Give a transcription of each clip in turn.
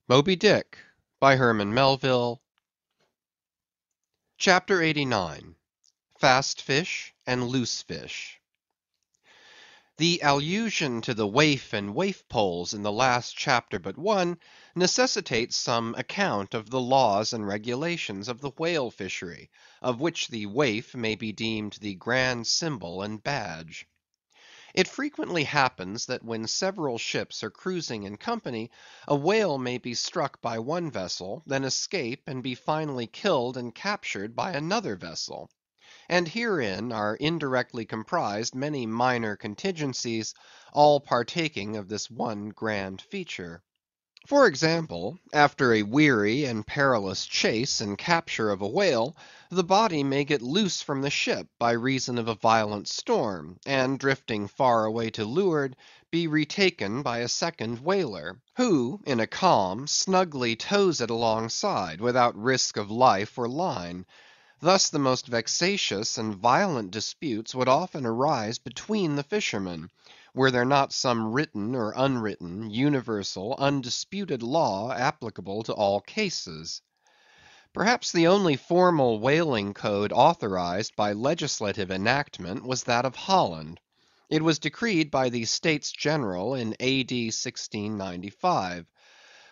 Moby Dick by Herman Melville. Chapter 89. Fast Fish and Loose Fish. The allusion to the waif and waif poles in the last chapter but one necessitates some account of the laws and regulations of the whale fishery, of which the waif may be deemed the grand symbol and badge. It frequently happens that when several ships are cruising in company, a whale may be struck by one vessel, then escape and be finally killed and captured by another vessel. And herein are indirectly comprised many minor contingencies, all partaking of this one grand feature. For example, after a weary and perilous chase and capture of a whale, the body may get loose from the ship by reason of a violent storm, and drifting far away to leeward, be retaken by a second whaler, who, in a calm, snugly tows it alongside, without risk of life or line. Thus the most vexatious and violent disputes would often arise between the fishermen, were there not some written or unwritten, universal, undisputed law applicable to all cases. Perhaps the only formal whaling code authorized by legislative enactment was that of Holland. It was decreed by the States General in A.D. 1695.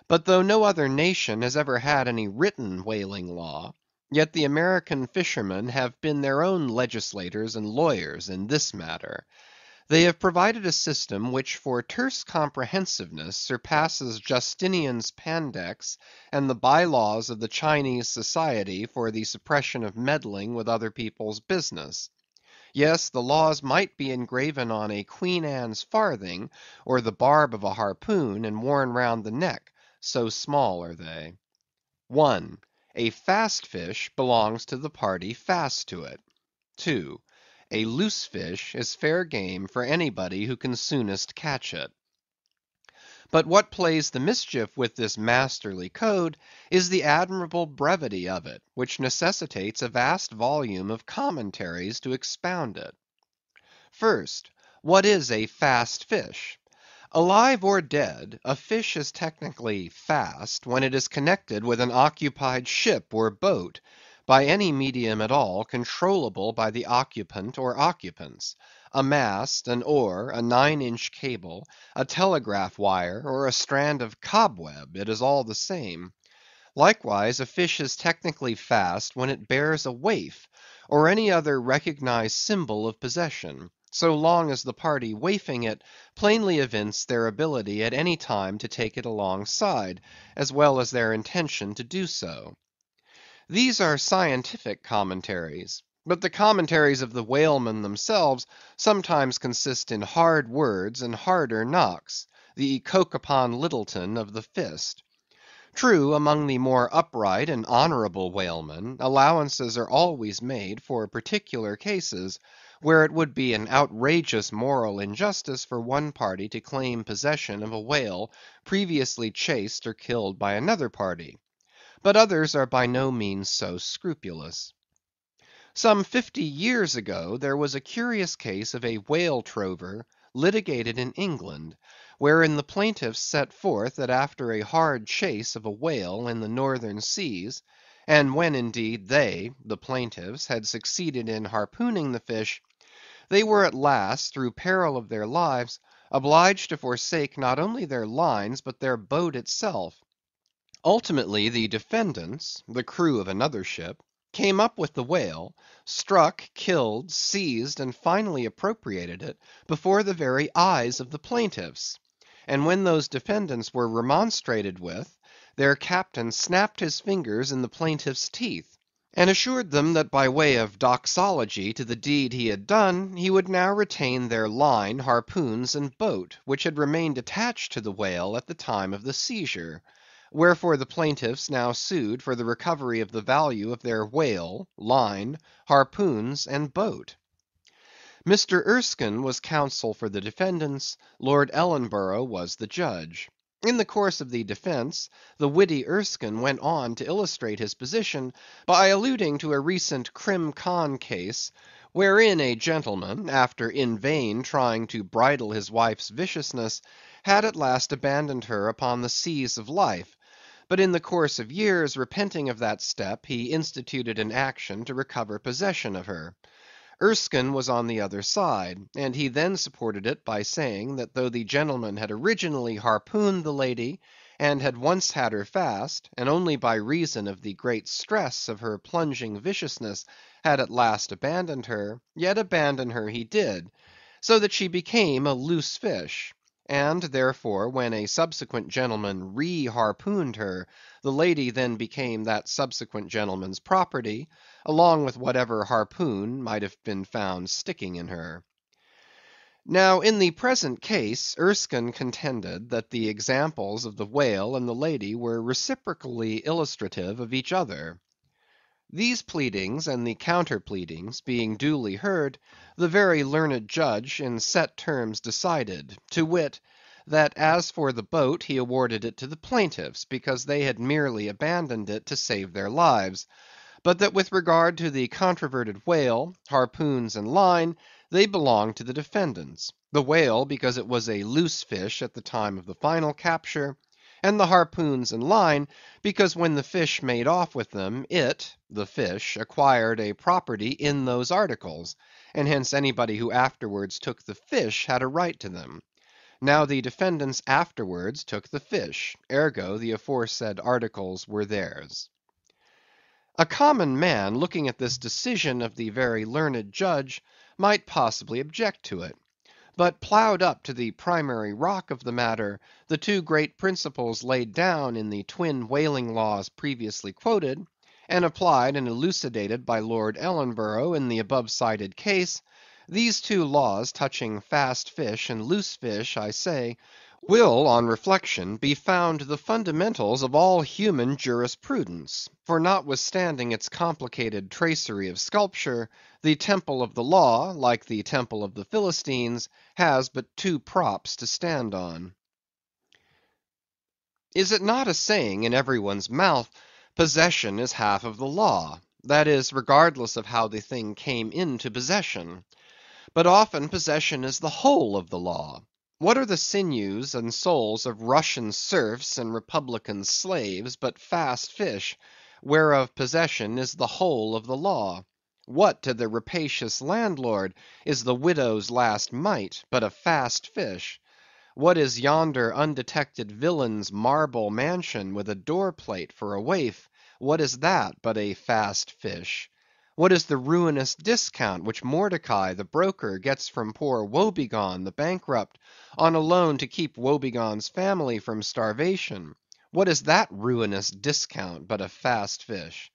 But though no other nation has ever had any written whaling law, yet the American fishermen have been their own legislators and lawyers in this matter. They have provided a system which for terse comprehensiveness surpasses Justinian's Pandects and the bylaws of the Chinese Society for the suppression of meddling with other people's business. Yes, the laws might be engraven on a Queen Anne's farthing, or the barb of a harpoon, and worn round the neck, so small are they. 1. A fast fish belongs to the party fast to it. 2. A loose fish is fair game for anybody who can soonest catch it. But what plays the mischief with this masterly code is the admirable brevity of it, which necessitates a vast volume of commentaries to expound it. First, what is a fast fish? Alive or dead, a fish is technically fast when it is connected with an occupied ship or boat, by any medium at all controllable by the occupant or occupants; a mast, an oar, a 9-inch cable, a telegraph wire, or a strand of cobweb, it is all the same. Likewise, a fish is technically fast when it bears a waif, or any other recognized symbol of possession, so long as the party waifing it plainly evince their ability at any time to take it alongside, as well as their intention to do so. These are scientific commentaries, but the commentaries of the whalemen themselves sometimes consist in hard words and harder knocks, the Coke upon Littleton of the fist. True, among the more upright and honorable whalemen, allowances are always made for particular cases, where it would be an outrageous moral injustice for one party to claim possession of a whale previously chased or killed by another party. But others are by no means so scrupulous. Some 50 years ago there was a curious case of a whale trover litigated in England, wherein the plaintiffs set forth that after a hard chase of a whale in the northern seas, and when indeed they, the plaintiffs, had succeeded in harpooning the fish, they were at last, through peril of their lives, obliged to forsake not only their lines but their boat itself. Ultimately the defendants, the crew of another ship, came up with the whale, struck, killed, seized, and finally appropriated it before the very eyes of the plaintiffs; and when those defendants were remonstrated with, their captain snapped his fingers in the plaintiffs' teeth, and assured them that by way of doxology to the deed he had done, he would now retain their line, harpoons, and boat, which had remained attached to the whale at the time of the seizure. Wherefore the plaintiffs now sued for the recovery of the value of their whale, line, harpoons, and boat. Mr. Erskine was counsel for the defendants, Lord Ellenborough was the judge. In the course of the defence, the witty Erskine went on to illustrate his position by alluding to a recent Crim Con case, wherein a gentleman, after in vain trying to bridle his wife's viciousness, had at last abandoned her upon the seas of life, but in the course of years, repenting of that step, he instituted an action to recover possession of her. Erskine was on the other side, and he then supported it by saying that though the gentleman had originally harpooned the lady, and had once had her fast, and only by reason of the great stress of her plunging viciousness had at last abandoned her, yet abandon her he did, so that she became a loose fish; and therefore, when a subsequent gentleman re-harpooned her, the lady then became that subsequent gentleman's property, along with whatever harpoon might have been found sticking in her. Now, in the present case, Erskine contended that the examples of the whale and the lady were reciprocally illustrative of each other. These pleadings and the counter pleadings being duly heard, the very learned judge in set terms decided, to wit, that as for the boat he awarded it to the plaintiffs, because they had merely abandoned it to save their lives; but that with regard to the controverted whale, harpoons, and line, they belonged to the defendants; the whale because it was a loose fish at the time of the final capture, and the harpoons and line because when the fish made off with them, it (the fish) acquired a property in those articles, and hence anybody who afterwards took the fish had a right to them. Now the defendants afterwards took the fish, ergo the aforesaid articles were theirs. A common man, looking at this decision of the very learned judge, might possibly object to it. But ploughed up to the primary rock of the matter, the two great principles laid down in the twin whaling laws previously quoted, and applied and elucidated by Lord Ellenborough in the above cited case, these two laws touching fast fish and loose fish, I say, will on reflection be found the fundamentals of all human jurisprudence; for notwithstanding its complicated tracery of sculpture, the temple of the law, like the temple of the Philistines, has but two props to stand on. Is it not a saying in every one's mouth, possession is half of the law; that is, regardless of how the thing came into possession? But often possession is the whole of the law. What are the sinews and souls of Russian serfs and republican slaves but fast fish, whereof possession is the whole of the law? What to the rapacious landlord is the widow's last mite but a fast fish? What is yonder undetected villain's marble mansion with a door plate for a waif? What is that but a fast fish? What is the ruinous discount which Mordecai the broker gets from poor Woebegone the bankrupt, on a loan to keep Woebegone's family from starvation? What is that ruinous discount but a fast fish?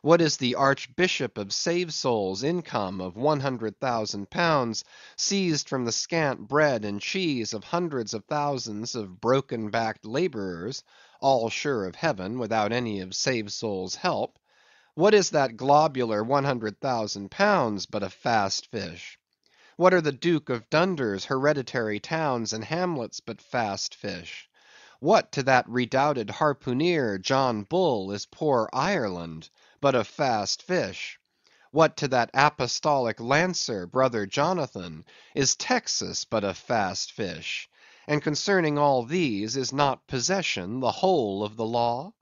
What is the Archbishop of Savesouls' income of £100,000, seized from the scant bread and cheese of hundreds of thousands of broken backed laborers, all sure of heaven without any of Savesouls' help? What is that globular £100,000 but a fast fish? What are the Duke of Dunder's hereditary towns and hamlets but fast fish? What to that redoubted harpooneer, John Bull, is poor Ireland but a fast fish? What to that apostolic lancer, brother Jonathan, is Texas but a fast fish? And concerning all these, is not possession the whole of the law?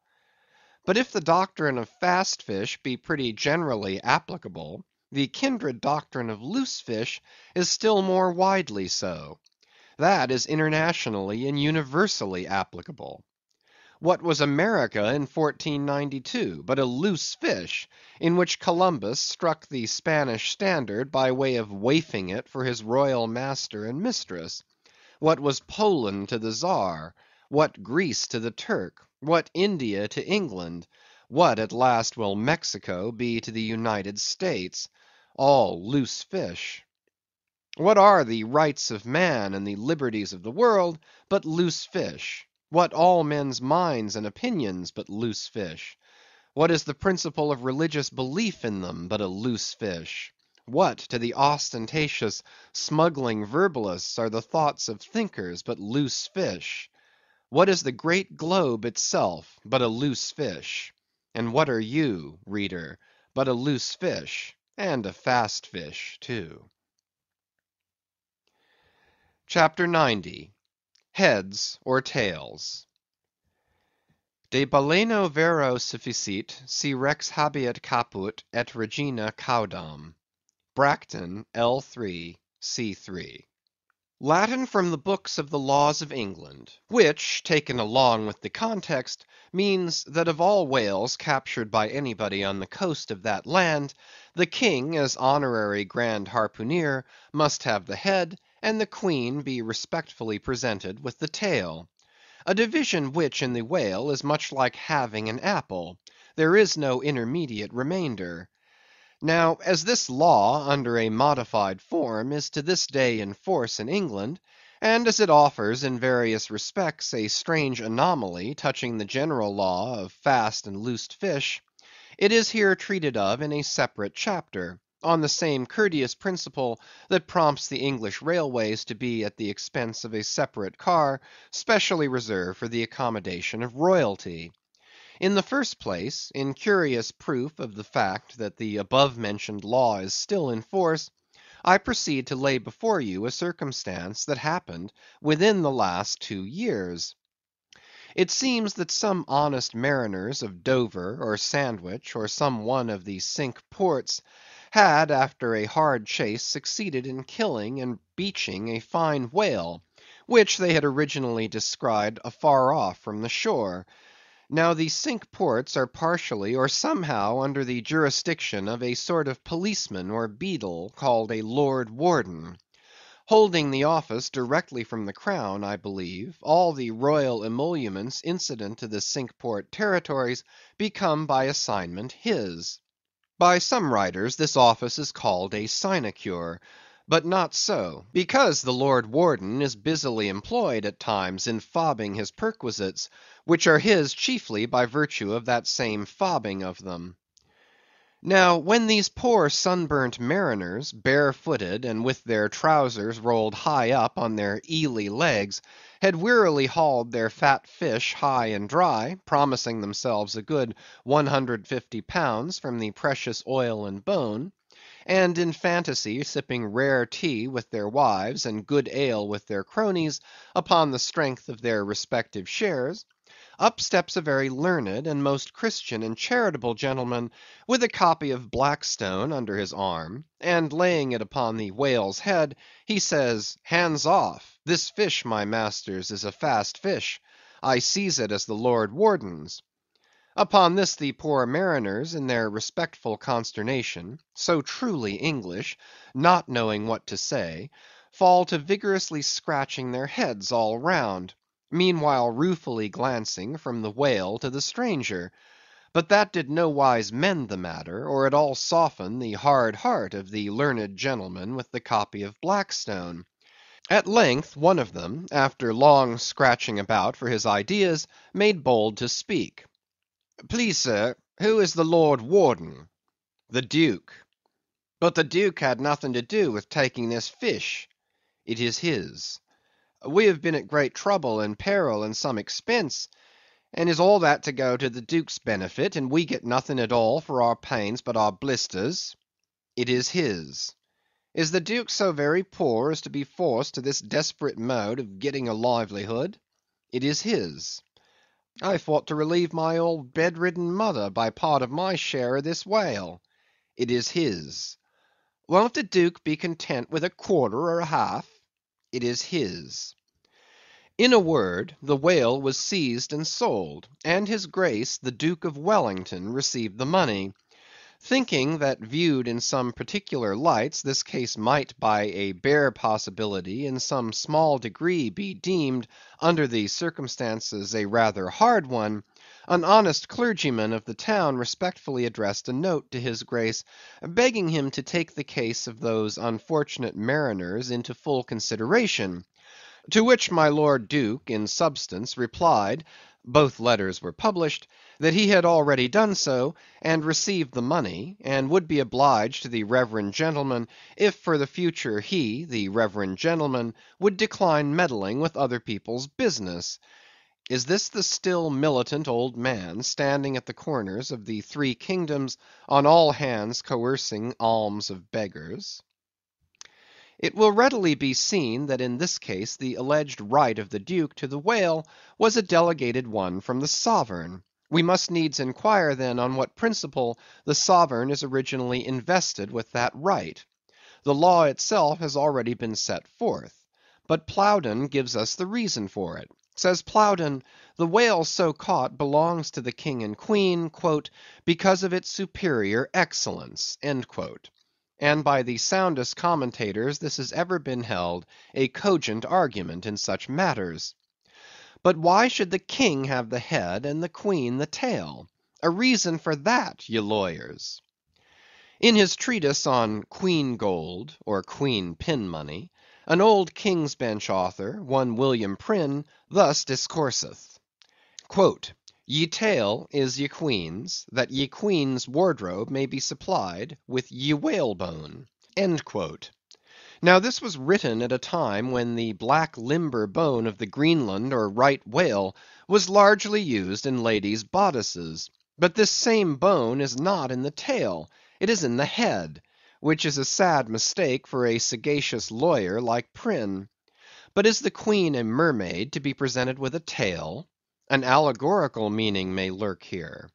But if the doctrine of fast fish be pretty generally applicable, the kindred doctrine of loose fish is still more widely so. That is internationally and universally applicable. What was America in 1492 but a loose fish, in which Columbus struck the Spanish standard by way of waifing it for his royal master and mistress? What was Poland to the Czar? What Greece to the Turk? What India to England? What at last will Mexico be to the United States? All loose fish. What are the rights of man and the liberties of the world but loose fish? What all men's minds and opinions but loose fish? What is the principle of religious belief in them but a loose fish? What to the ostentatious, smuggling verbalists are the thoughts of thinkers but loose fish? What is the great globe itself but a loose fish? And what are you, reader, but a loose fish, and a fast fish too? CHAPTER 90. Heads or Tails? De baleno vero sufficit, si rex habeat caput et regina caudam. Bracton, L3, C3. Latin from the books of the laws of England, which, taken along with the context, means that of all whales captured by anybody on the coast of that land, the king as honorary grand harpooneer must have the head, and the queen be respectfully presented with the tail. A division which in the whale is much like having an apple; there is no intermediate remainder. Now, as this law, under a modified form, is to this day in force in England, and as it offers in various respects a strange anomaly touching the general law of fast and loosed fish, it is here treated of in a separate chapter, on the same courteous principle that prompts the English railways to be at the expense of a separate car specially reserved for the accommodation of royalty. In the first place, in curious proof of the fact that the above mentioned law is still in force, I proceed to lay before you a circumstance that happened within the last 2 years. It seems that some honest mariners of Dover or Sandwich, or some one of the Cinque Ports, had after a hard chase succeeded in killing and beaching a fine whale, which they had originally descried afar off from the shore. Now the Cinque Ports are partially or somehow under the jurisdiction of a sort of policeman or beadle, called a Lord Warden. Holding the office directly from the crown, I believe, all the royal emoluments incident to the Cinque Port territories become by assignment his. By some writers this office is called a sinecure, but not so, because the Lord Warden is busily employed at times in fobbing his perquisites, which are his chiefly by virtue of that same fobbing of them. Now, when these poor sunburnt mariners, barefooted, and with their trowsers rolled high up on their eely legs, had wearily hauled their fat fish high and dry, promising themselves a good £150 from the precious oil and bone, and in fantasy sipping rare tea with their wives, and good ale with their cronies, upon the strength of their respective shares, up steps a very learned and most Christian and charitable gentleman, with a copy of Blackstone under his arm, and laying it upon the whale's head, he says, "Hands off! This fish, my masters, is a fast fish. I seize it as the Lord Warden's." Upon this the poor mariners, in their respectful consternation, so truly English, not knowing what to say, fall to vigorously scratching their heads all round, meanwhile ruefully glancing from the whale to the stranger; but that did nowise mend the matter, or at all soften the hard heart of the learned gentleman with the copy of Blackstone. At length one of them, after long scratching about for his ideas, made bold to speak. "Please, sir, who is the Lord Warden?" "The Duke." "But the Duke had nothing to do with taking this fish." "It is his." "We have been at great trouble and peril and some expense, and is all that to go to the Duke's benefit, and we get nothing at all for our pains but our blisters?" "It is his." "Is the Duke so very poor as to be forced to this desperate mode of getting a livelihood?" "It is his." "I thought to relieve my old bedridden mother by part of my share of this whale." "It is his." "Won't the Duke be content with a quarter or a half?" "It is his." In a word, the whale was seized and sold, and his Grace the Duke of Wellington received the money. Thinking that viewed in some particular lights, this case might by a bare possibility in some small degree be deemed, under the circumstances, a rather hard one, an honest clergyman of the town respectfully addressed a note to his Grace, begging him to take the case of those unfortunate mariners into full consideration; to which my Lord Duke, in substance, replied (both letters were published) that he had already done so, and received the money, and would be obliged to the reverend gentleman if for the future he, the reverend gentleman, would decline meddling with other people's business. Is this the still militant old man, standing at the corners of the three kingdoms, on all hands coercing alms of beggars? It will readily be seen that in this case the alleged right of the Duke to the whale was a delegated one from the sovereign. We must needs inquire then on what principle the sovereign is originally invested with that right. The law itself has already been set forth. But Plowden gives us the reason for it. Says Plowden, the whale so caught belongs to the king and queen, "because of its superior excellence." And by the soundest commentators this has ever been held a cogent argument in such matters. But why should the king have the head and the queen the tail? A reason for that, ye lawyers. In his treatise on Queen Gold, or Queen Pin Money, an old King's Bench author, one William Prynne, thus discourseth: "Ye tail is ye queen's, that ye queen's wardrobe may be supplied with ye whalebone." Now this was written at a time when the black limber bone of the Greenland or right whale was largely used in ladies' bodices; but this same bone is not in the tail, it is in the head, which is a sad mistake for a sagacious lawyer like Prynne. But is the queen a mermaid to be presented with a tail? An allegorical meaning may lurk here.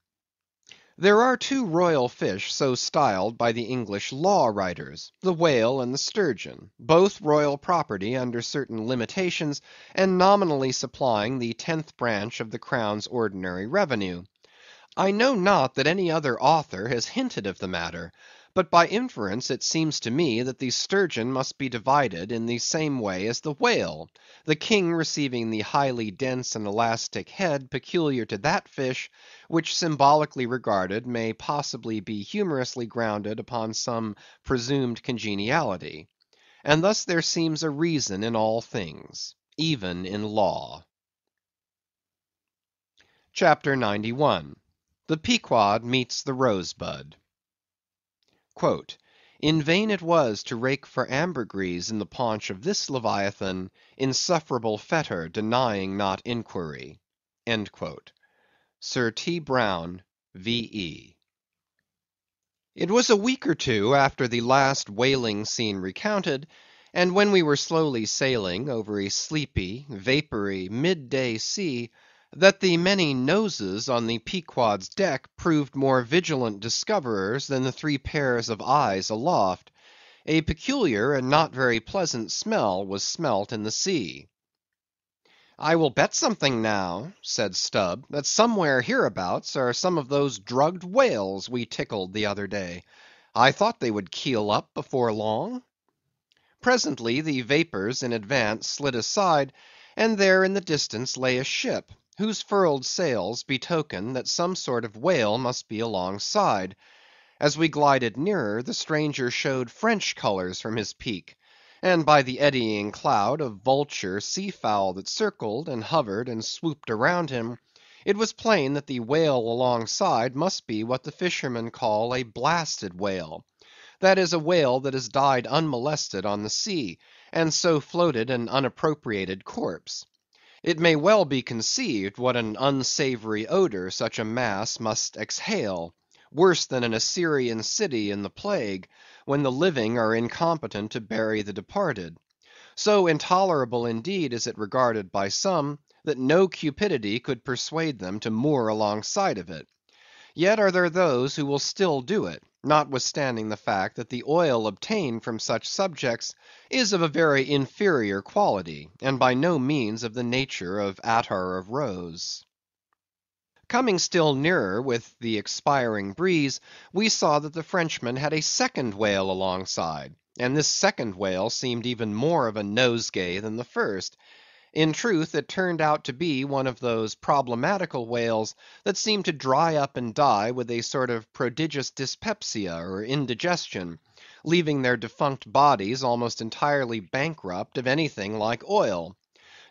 There are two royal fish so styled by the English law writers, the whale and the sturgeon, both royal property under certain limitations, and nominally supplying the 10th branch of the crown's ordinary revenue. I know not that any other author has hinted of the matter, but by inference it seems to me that the sturgeon must be divided in the same way as the whale, the king receiving the highly dense and elastic head peculiar to that fish, which symbolically regarded may possibly be humorously grounded upon some presumed congeniality. And thus there seems a reason in all things, even in law. CHAPTER 91. The Pequod meets the Rosebud. "In vain it was to rake for ambergris in the paunch of this Leviathan, insufferable fetter denying not inquiry." Sir T. Brown, V.E. It was a week or two after the last whaling scene recounted, and when we were slowly sailing over a sleepy, vapory, mid‐day sea, that the many noses on the Pequod's deck proved more vigilant discoverers than the three pairs of eyes aloft. A peculiar and not very pleasant smell was smelt in the sea. "I will bet something now," said Stubb, "that somewhere hereabouts are some of those drugged whales we tickled the other day. I thought they would keel up before long." Presently the vapors in advance slid aside, and there in the distance lay a ship, whose furled sails betokened that some sort of whale must be alongside. As we glided nearer, the stranger showed French colors from his peak, and by the eddying cloud of vulture sea fowl that circled, and hovered, and swooped around him, it was plain that the whale alongside must be what the fishermen call a blasted whale; that is, a whale that has died unmolested on the sea, and so floated an unappropriated corpse. It may well be conceived what an unsavory odor such a mass must exhale, worse than an Assyrian city in the plague, when the living are incompetent to bury the departed. So intolerable indeed is it regarded by some, that no cupidity could persuade them to moor alongside of it. Yet are there those who will still do it, notwithstanding the fact that the oil obtained from such subjects is of a very inferior quality, and by no means of the nature of attar of rose. Coming still nearer with the expiring breeze, we saw that the Frenchman had a second whale alongside, and this second whale seemed even more of a nosegay than the first. In truth, it turned out to be one of those problematical whales that seem to dry up and die with a sort of prodigious dyspepsia or indigestion, leaving their defunct bodies almost entirely bankrupt of anything like oil.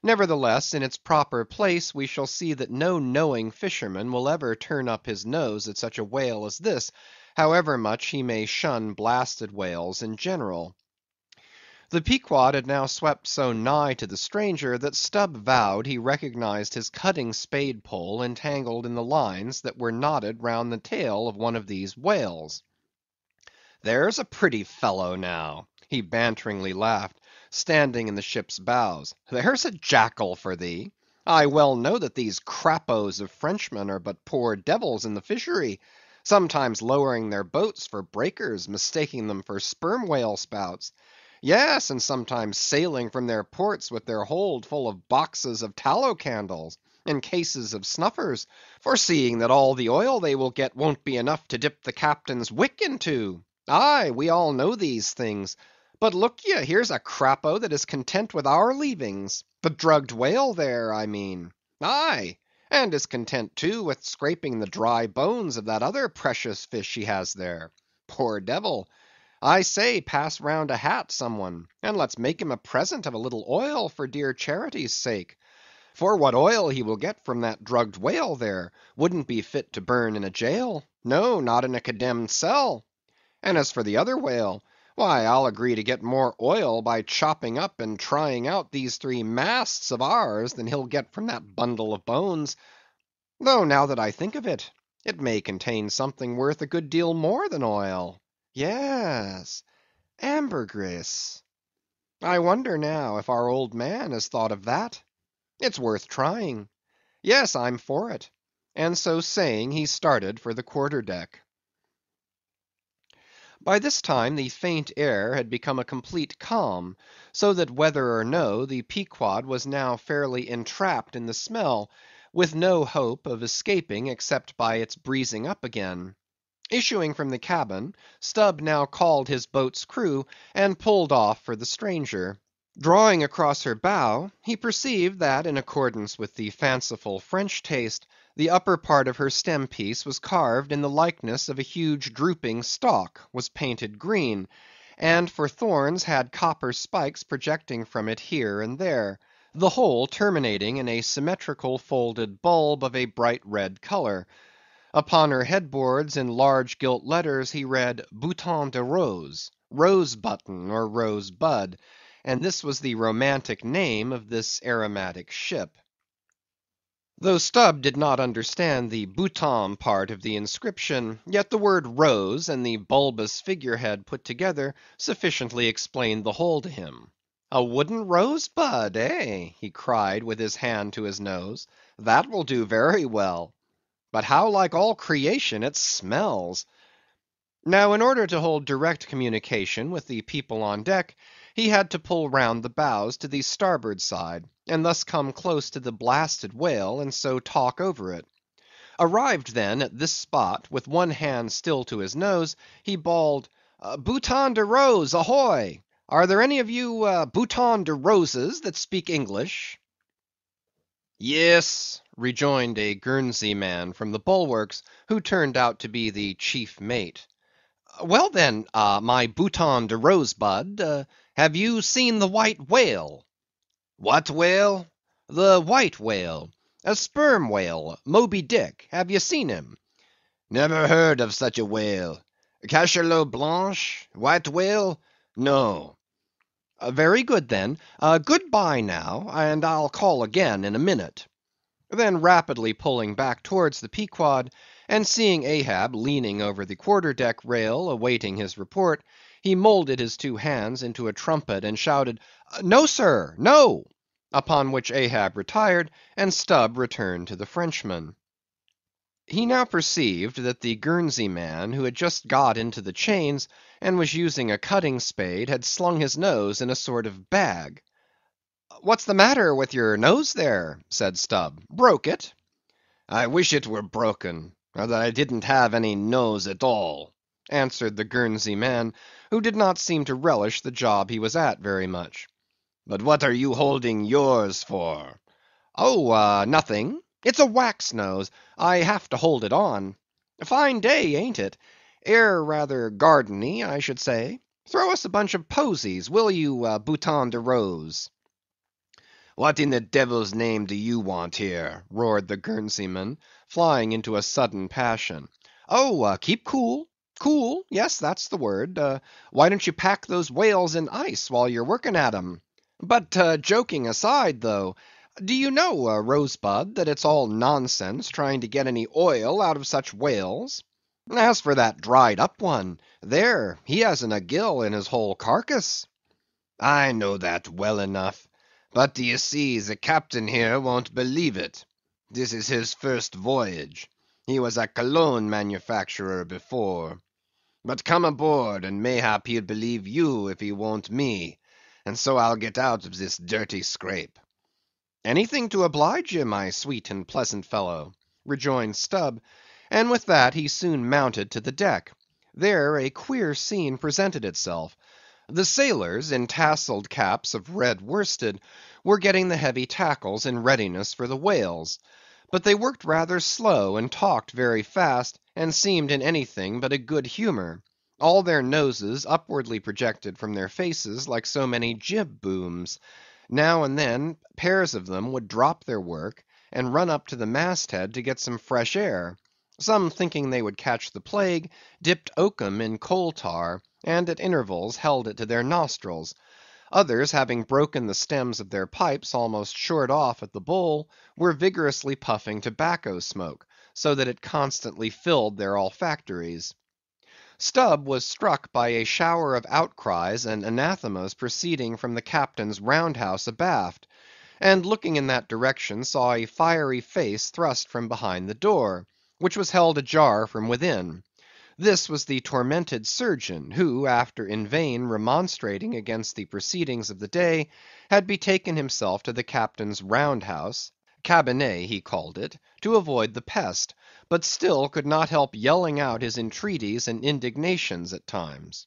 Nevertheless, in its proper place, we shall see that no knowing fisherman will ever turn up his nose at such a whale as this, however much he may shun blasted whales in general. The Pequod had now swept so nigh to the stranger, that Stubb vowed he recognized his cutting spade pole entangled in the lines that were knotted round the tail of one of these whales. "There's a pretty fellow now," He banteringly laughed, standing in the ship's bows. There's a jackal for thee! I well know that these crapos of Frenchmen are but poor devils in the fishery, sometimes lowering their boats for breakers, mistaking them for sperm whale spouts. Yes, and sometimes sailing from their ports with their hold full of boxes of tallow candles, and cases of snuffers, foreseeing that all the oil they will get won't be enough to dip the captain's wick into. Aye, we all know these things. But look ye, here's a crapo that is content with our leavings; the drugged whale there, I mean. Aye, and is content too with scraping the dry bones of that other precious fish he has there. Poor devil! I say, pass round a hat, some one, and let's make him a present of a little oil for dear charity's sake. For what oil he will get from that drugged whale there wouldn't be fit to burn in a jail; no, not in a condemned cell. And as for the other whale, why, I'll agree to get more oil by chopping up and trying out these 3 masts of ours than he'll get from that bundle of bones. Though now that I think of it, it may contain something worth a good deal more than oil. Yes, ambergris. I wonder now if our old man has thought of that. It's worth trying. Yes, I'm for it. And so saying, he started for the quarter-deck. By this time the faint air had become a complete calm, so that whether or no, the Pequod was now fairly entrapped in the smell, with no hope of escaping except by its breezing up again. Issuing from the cabin, Stubb now called his boat's crew, and pulled off for the stranger. Drawing across her bow, he perceived that in accordance with the fanciful French taste, the upper part of her stem piece was carved in the likeness of a huge drooping stalk, was painted green, and for thorns had copper spikes projecting from it here and there, the whole terminating in a symmetrical folded bulb of a bright red color. Upon her headboards in large gilt letters he read Bouton de Rose, rose button or rose bud, and this was the romantic name of this aromatic ship. Though Stubb did not understand the bouton part of the inscription, yet the word rose and the bulbous figurehead put together sufficiently explained the whole to him. A wooden rosebud, eh? He cried with his hand to his nose. That will do very well. But how like all creation it smells! Now, in order to hold direct communication with the people on deck, he had to pull round the bows to the starboard side, and thus come close to the blasted whale, and so talk over it. Arrived then at this spot, with one hand still to his nose, he bawled, Bouton de Rose, ahoy! Are there any of you Bouton de Roses that speak English? Yes, rejoined a Guernsey man from the bulwarks, who turned out to be the chief mate. Well then, my Bouton de Rosebud, have you seen the white whale? What whale? The white whale. A sperm whale, Moby Dick. Have you seen him? Never heard of such a whale. Cachalot blanche? White whale? No. Very good then. Good-bye now, and I'll call again in a minute. Then rapidly pulling back towards the Pequod, and seeing Ahab leaning over the quarter-deck rail awaiting his report, he moulded his 2 hands into a trumpet and shouted, No, sir, no! Upon which Ahab retired, and Stubb returned to the Frenchman. He now perceived that the Guernsey man, who had just got into the chains, and was using a cutting spade, had slung his nose in a sort of bag. What's the matter with your nose there? Said Stubb. Broke it? I wish it were broken, or that I didn't have any nose at all, answered the Guernsey man, who did not seem to relish the job he was at very much. But what are you holding yours for? Oh, nothing. It's a wax nose. I have to hold it on. A fine day, ain't it? Air rather gardeny, I should say. Throw us a bunch of posies, will you, Bouton de Rose? What in the devil's name do you want here? Roared the Guernseyman, flying into a sudden passion. Oh, keep cool. Cool, yes, that's the word. Why don't you pack those whales in ice while you're working at 'em? But joking aside, though, do you know, Rosebud, that it's all nonsense trying to get any oil out of such whales? As for that dried up one, there, he hasn't a gill in his whole carcass. I know that well enough, but d'ye see, the captain here won't believe it. This is his first voyage. He was a cologne manufacturer before. But come aboard, and mayhap he'll believe you if he won't me, and so I'll get out of this dirty scrape." "Anything to oblige ye, my sweet and pleasant fellow," rejoined Stubb, and with that he soon mounted to the deck. There a queer scene presented itself. The sailors, in tasselled caps of red worsted, were getting the heavy tackles in readiness for the whales. But they worked rather slow, and talked very fast, and seemed in anything but a good humor. All their noses upwardly projected from their faces like so many jib booms. Now and then pairs of them would drop their work, and run up to the mast head to get some fresh air. Some, thinking they would catch the plague, dipped oakum in coal tar, and at intervals held it to their nostrils. Others, having broken the stems of their pipes almost short off at the bowl, were vigorously puffing tobacco smoke, so that it constantly filled their olfactories. Stubb was struck by a shower of outcries and anathemas proceeding from the captain's round house abaft, and looking in that direction saw a fiery face thrust from behind the door, which was held ajar from within. This was the tormented surgeon, who, after in vain remonstrating against the proceedings of the day, had betaken himself to the captain's round house, cabinet he called it, to avoid the pest, but still could not help yelling out his entreaties and indignations at times.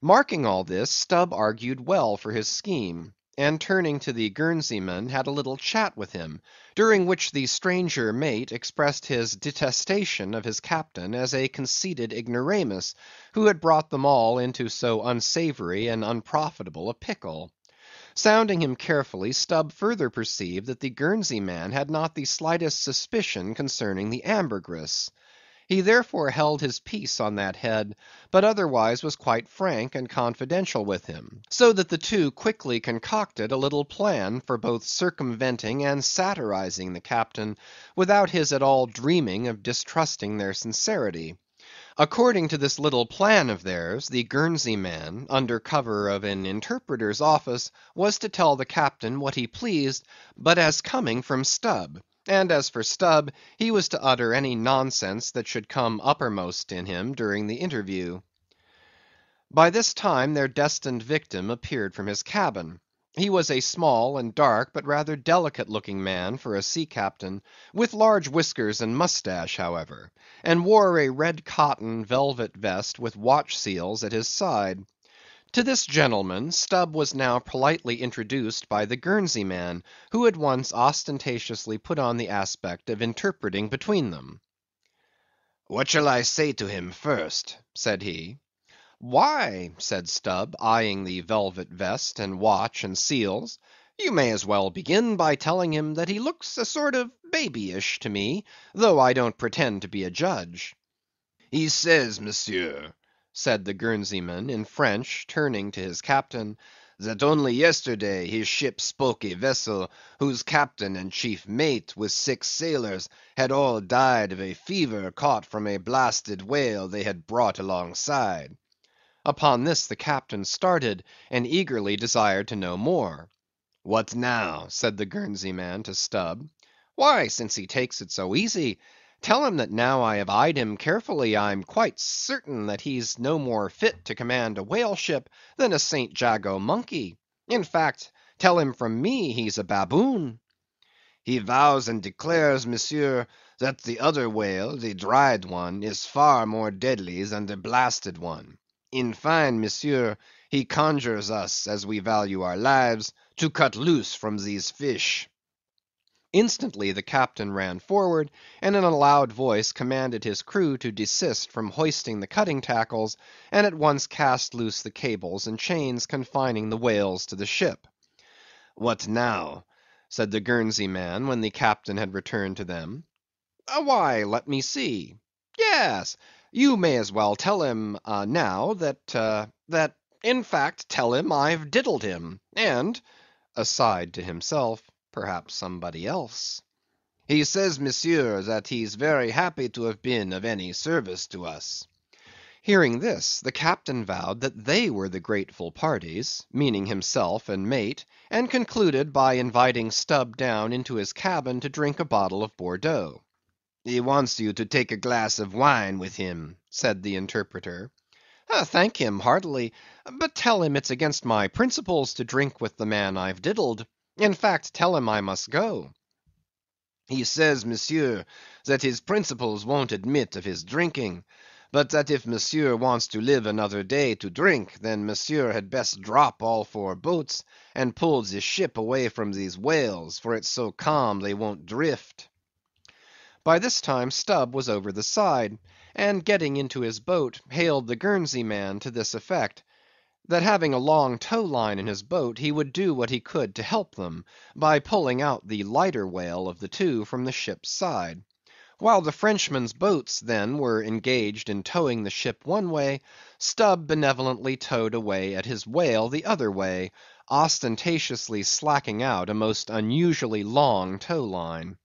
Marking all this, Stubb argued well for his scheme, and turning to the Guernseyman, had a little chat with him, during which the stranger mate expressed his detestation of his captain as a conceited ignoramus, who had brought them all into so unsavory and unprofitable a pickle. Sounding him carefully, Stubb further perceived that the Guernseyman had not the slightest suspicion concerning the Ambergris. He therefore held his peace on that head, but otherwise was quite frank and confidential with him, so that the two quickly concocted a little plan for both circumventing and satirizing the captain, without his at all dreaming of distrusting their sincerity. According to this little plan of theirs, the Guernseyman, under cover of an interpreter's office, was to tell the captain what he pleased, but as coming from Stubb. And as for Stubb, he was to utter any nonsense that should come uppermost in him during the interview. By this time their destined victim appeared from his cabin. He was a small and dark, but rather delicate looking man for a sea captain, with large whiskers and moustache, however, and wore a red cotton velvet vest with watch seals at his side. To this gentleman, Stubb was now politely introduced by the Guernseyman, who at once ostentatiously put on the aspect of interpreting between them. "What shall I say to him first?" said he. "Why," said Stubb, eyeing the velvet vest, and watch, and seals, "you may as well begin by telling him that he looks a sort of babyish to me, though I don't pretend to be a judge." "He says, monsieur," said the Guernseyman in French, turning to his captain, "that only yesterday his ship spoke a vessel whose captain and chief mate, with 6 sailors, had all died of a fever caught from a blasted whale they had brought alongside." Upon this the captain started, and eagerly desired to know more. "What now?" said the Guernseyman to Stubb. "Why, since he takes it so easy, tell him that now I have eyed him carefully, I'm quite certain that he's no more fit to command a whale ship than a St. Jago monkey. In fact, tell him from me he's a baboon." "He vows and declares, monsieur, that the other whale, the dried one, is far more deadly than the blasted one. In fine, monsieur, he conjures us, as we value our lives, to cut loose from these fish." Instantly the captain ran forward, and in a loud voice commanded his crew to desist from hoisting the cutting tackles, and at once cast loose the cables and chains confining the whales to the ship. "What now?" said the Guernseyman, when the captain had returned to them. Why, let me see. Yes, you may as well tell him now that in fact, tell him I've diddled him, and, aside to himself, perhaps somebody else. He says, monsieur, that he's very happy to have been of any service to us. Hearing this, the captain vowed that they were the grateful parties, meaning himself and mate, and concluded by inviting Stubb down into his cabin to drink a bottle of Bordeaux. He wants you to take a glass of wine with him, said the interpreter. Thank him heartily, but tell him it's against my principles to drink with the man I've diddled. In fact, tell him I must go. He says, monsieur, that his principles won't admit of his drinking, but that if monsieur wants to live another day to drink, then monsieur had best drop all 4 boats and pull the ship away from these whales, for it's so calm they won't drift. By this time Stubb was over the side, and getting into his boat, hailed the Guernsey man to this effect: that having a long tow line in his boat, he would do what he could to help them, by pulling out the lighter whale of the 2 from the ship's side. While the Frenchmen's boats, then, were engaged in towing the ship one way, Stubb benevolently towed away at his whale the other way, ostentatiously slacking out a most unusually long tow line.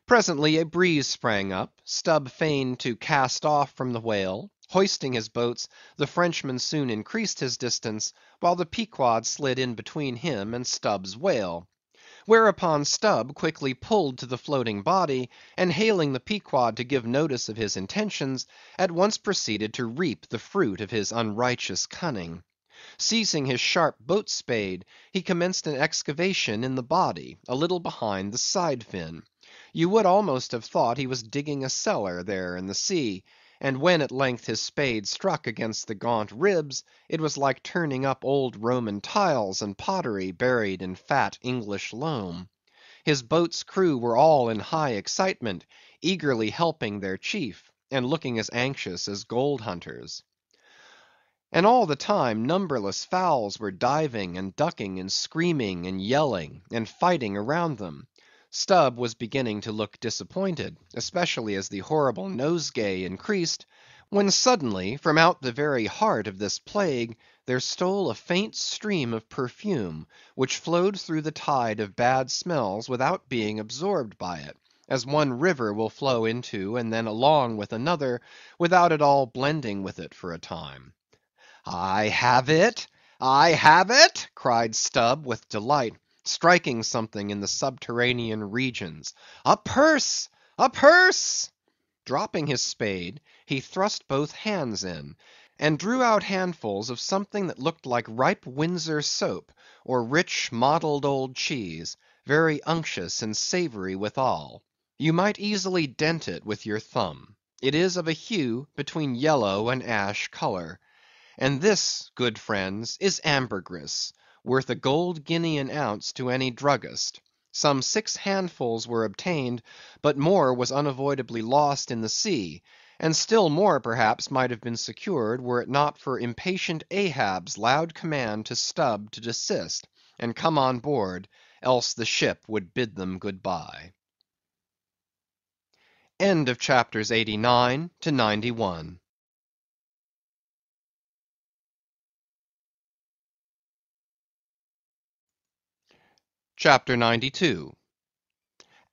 Presently a breeze sprang up, Stubb feigned to cast off from the whale; hoisting his boats, the Frenchman soon increased his distance, while the Pequod slid in between him and Stubb's whale. Whereupon Stubb quickly pulled to the floating body, and hailing the Pequod to give notice of his intentions, at once proceeded to reap the fruit of his unrighteous cunning. Seizing his sharp boat spade, he commenced an excavation in the body, a little behind the side fin. You would almost have thought he was digging a cellar there in the sea; and when at length his spade struck against the gaunt ribs, it was like turning up old Roman tiles and pottery buried in fat English loam. His boat's crew were all in high excitement, eagerly helping their chief, and looking as anxious as gold hunters. And all the time numberless fowls were diving and ducking and screaming and yelling and fighting around them. Stubb was beginning to look disappointed, especially as the horrible nosegay increased, when suddenly from out the very heart of this plague there stole a faint stream of perfume, which flowed through the tide of bad smells without being absorbed by it, as one river will flow into and then along with another, without at all blending with it for a time. "I have it! I have it!" cried Stubb with delight, striking something in the subterranean regions. "A purse! A purse!" Dropping his spade, he thrust both hands in, and drew out handfuls of something that looked like ripe Windsor soap, or rich mottled old cheese, very unctuous and savory withal. You might easily dent it with your thumb. It is of a hue between yellow and ash color. And this, good friends, is ambergris, worth a gold guinea an ounce to any druggist. Some 6 handfuls were obtained, but more was unavoidably lost in the sea, and still more perhaps might have been secured, were it not for impatient Ahab's loud command to Stubb to desist, and come on board, else the ship would bid them good bye. End of chapters 89 to 91. Chapter 92.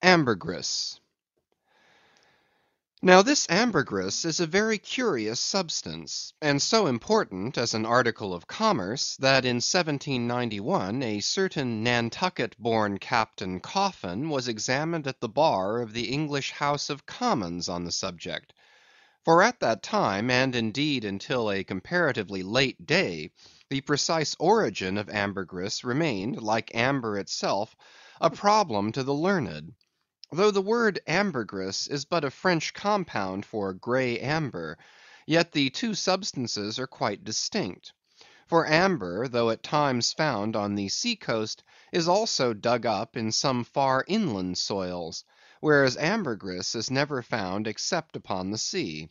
Ambergris. Now this ambergris is a very curious substance, and so important as an article of commerce, that in 1791 a certain Nantucket-born Captain Coffin was examined at the bar of the English House of Commons on the subject. For at that time, and indeed until a comparatively late day, the precise origin of ambergris remained, like amber itself, a problem to the learned. Though the word ambergris is but a French compound for grey amber, yet the 2 substances are quite distinct. For amber, though at times found on the sea coast, is also dug up in some far inland soils, whereas ambergris is never found except upon the sea.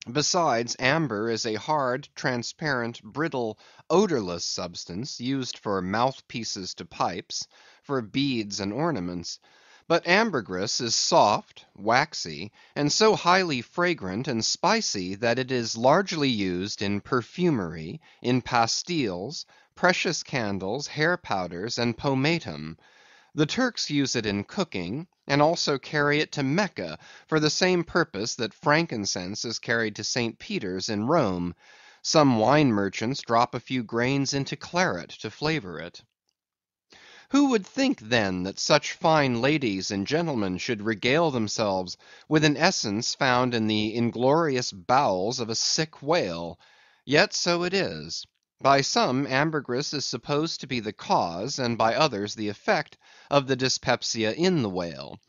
Besides, amber is a hard, transparent, brittle, odorless substance, used for mouthpieces to pipes, for beads and ornaments. But ambergris is soft, waxy, and so highly fragrant and spicy that it is largely used in perfumery, in pastilles, precious candles, hair powders, and pomatum. The Turks use it in cooking, and also carry it to Mecca for the same purpose that frankincense is carried to St. Peter's in Rome. Some wine merchants drop a few grains into claret to flavor it. Who would think then that such fine ladies and gentlemen should regale themselves with an essence found in the inglorious bowels of a sick whale? Yet so it is. By some, ambergris is supposed to be the cause, and by others the effect, of the dyspepsia in the whale.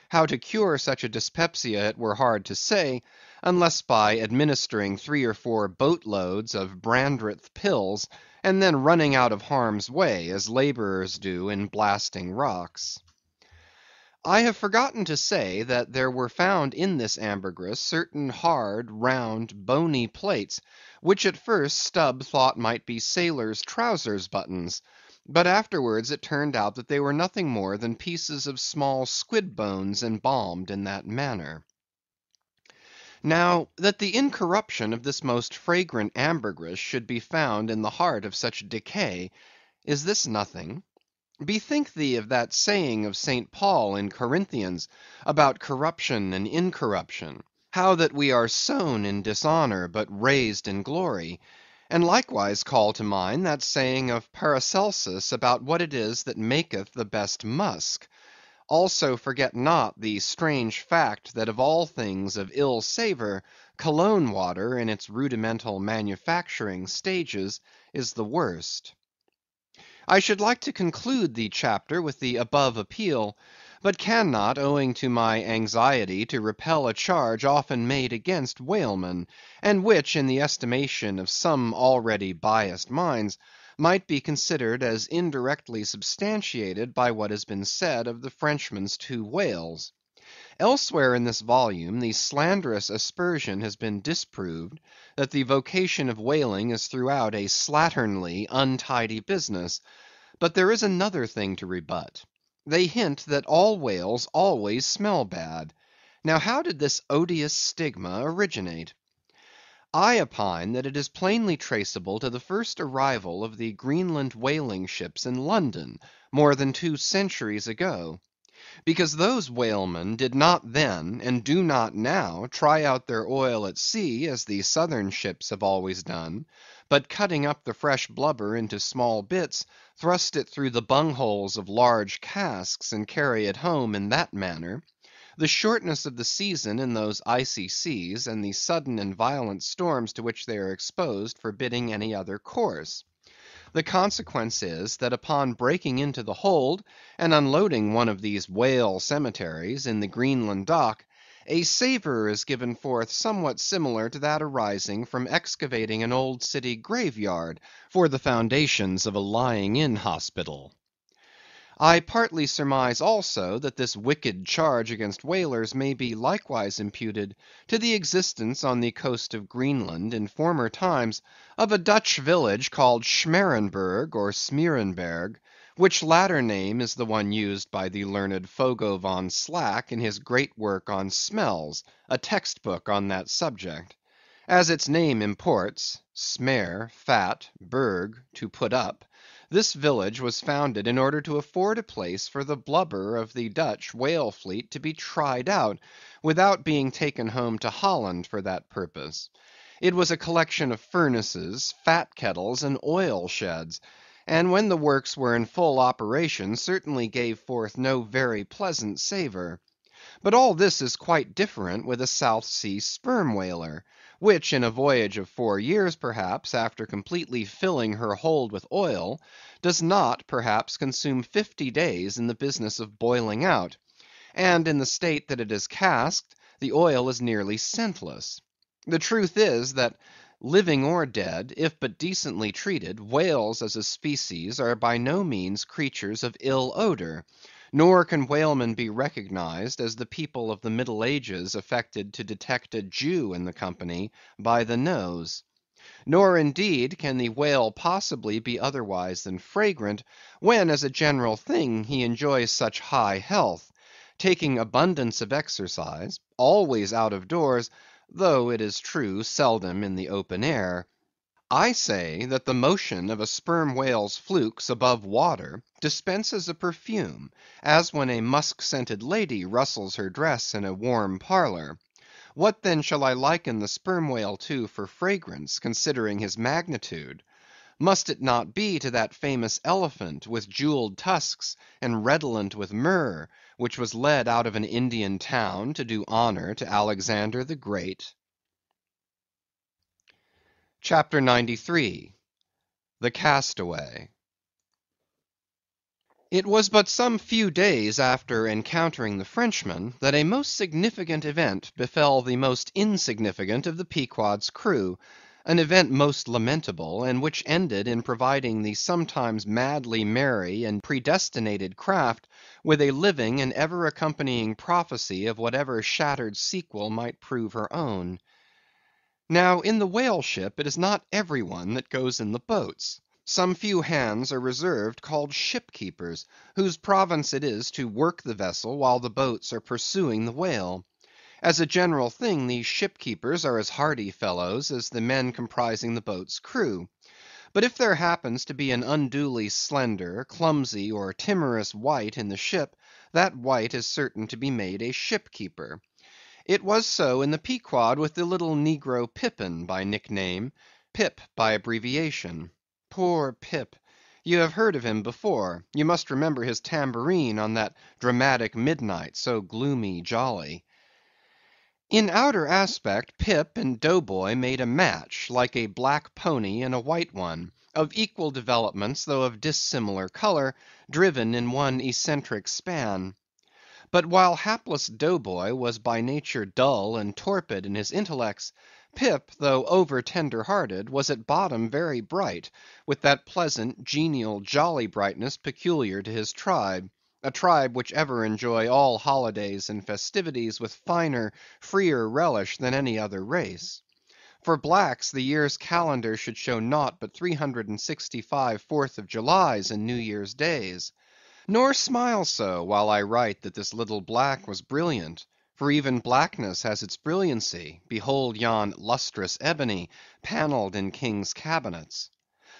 How to cure such a dyspepsia it were hard to say, unless by administering 3 or 4 boat loads of Brandreth pills, and then running out of harm's way, as laborers do in blasting rocks. I have forgotten to say that there were found in this ambergris certain hard, round, bony plates, which at first Stubb thought might be sailors' trousers buttons, but afterwards it turned out that they were nothing more than pieces of small squid bones embalmed in that manner. Now, that the incorruption of this most fragrant ambergris should be found in the heart of such decay, is this nothing? Bethink thee of that saying of St. Paul in Corinthians about corruption and incorruption, how that we are sown in dishonor but raised in glory; and likewise call to mind that saying of Paracelsus about what it is that maketh the best musk. Also forget not the strange fact that of all things of ill savor, cologne water in its rudimental manufacturing stages is the worst. I should like to conclude the chapter with the above appeal, but cannot, owing to my anxiety to repel a charge often made against whalemen, and which, in the estimation of some already biased minds, might be considered as indirectly substantiated by what has been said of the Frenchman's 2 whales. Elsewhere in this volume the slanderous aspersion has been disproved, that the vocation of whaling is throughout a slatternly, untidy business. But there is another thing to rebut. They hint that all whales always smell bad. Now how did this odious stigma originate? I opine that it is plainly traceable to the first arrival of the Greenland whaling ships in London, more than 2 centuries ago. Because those whalemen did not then, and do not now, try out their oil at sea as the southern ships have always done, but cutting up the fresh blubber into small bits, thrust it through the bungholes of large casks, and carry it home in that manner. The shortness of the season in those icy seas, and the sudden and violent storms to which they are exposed, forbidding any other course. The consequence is, that upon breaking into the hold, and unloading one of these whale cemeteries in the Greenland dock, a savor is given forth somewhat similar to that arising from excavating an old city graveyard for the foundations of a lying-in hospital. I partly surmise also that this wicked charge against whalers may be likewise imputed to the existence on the coast of Greenland in former times of a Dutch village called Schmerenberg or Smeerenberg, which latter name is the one used by the learned Fogo von Slack in his great work on Smells, a textbook on that subject. As its name imports, smere, fat, berg, to put up, this village was founded in order to afford a place for the blubber of the Dutch whale fleet to be tried out, without being taken home to Holland for that purpose. It was a collection of furnaces, fat kettles, and oil sheds, and when the works were in full operation certainly gave forth no very pleasant savor. But all this is quite different with a South Sea sperm whaler, which in a voyage of 4 years perhaps, after completely filling her hold with oil, does not perhaps consume 50 days in the business of boiling out; and in the state that it is casked, the oil is nearly scentless. The truth is, that living or dead, if but decently treated, whales as a species are by no means creatures of ill odor. Nor can whalemen be recognized as the people of the Middle Ages affected to detect a Jew in the company by the nose. Nor indeed can the whale possibly be otherwise than fragrant, when as a general thing he enjoys such high health, taking abundance of exercise, always out of doors, though it is true seldom in the open air. I say that the motion of a sperm whale's flukes above water dispenses a perfume, as when a musk-scented lady rustles her dress in a warm parlor. What then shall I liken the sperm whale to for fragrance, considering his magnitude? Must it not be to that famous elephant with jewelled tusks and redolent with myrrh, which was led out of an Indian town to do honor to Alexander the Great? CHAPTER 93. The Castaway. It was but some few days after encountering the Frenchman that a most significant event befell the most insignificant of the Pequod's crew, an event most lamentable, and which ended in providing the sometimes madly merry and predestinated craft with a living and ever accompanying prophecy of whatever shattered sequel might prove her own. Now, in the whale ship it is not every one that goes in the boats. Some few hands are reserved called ship keepers, whose province it is to work the vessel while the boats are pursuing the whale. As a general thing, these ship keepers are as hardy fellows as the men comprising the boat's crew. But if there happens to be an unduly slender, clumsy, or timorous wight in the ship, that wight is certain to be made a ship keeper. It was so in the Pequod with the little negro Pippin by nickname, Pip by abbreviation. Poor Pip! You have heard of him before; you must remember his tambourine on that dramatic midnight, so gloomy jolly. In outer aspect, Pip and Dough Boy made a match, like a black pony and a white one, of equal developments though of dissimilar color, driven in one eccentric span. But while hapless Dough Boy was by nature dull and torpid in his intellects, Pip, though over tender hearted, was at bottom very bright, with that pleasant, genial, jolly brightness peculiar to his tribe; a tribe which ever enjoy all holidays and festivities with finer, freer relish than any other race. For blacks, the year's calendar should show naught but 365 Fourth of Julys and New Year's days. Nor smile so, while I write that this little black was brilliant; for even blackness has its brilliancy; behold yon lustrous ebony, panelled in kings' cabinets.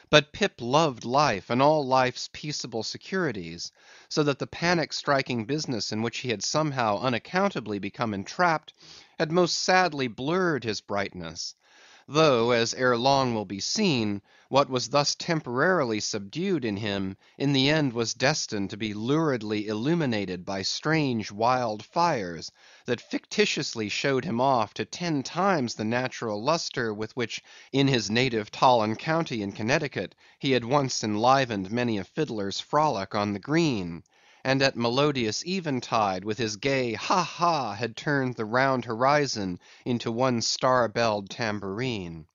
But Pip loved life, and all life's peaceable securities; so that the panic‐striking business in which he had somehow unaccountably become entrapped, had most sadly blurred his brightness; though, as ere long will be seen, what was thus temporarily subdued in him, in the end was destined to be luridly illuminated by strange wild fires, that fictitiously showed him off to 10 times the natural lustre with which, in his native Tolland County in Connecticut, he had once enlivened many a fiddler's frolic on the green, and at melodious eventide with his gay ha ha had turned the round horizon into one star-belled tambourine.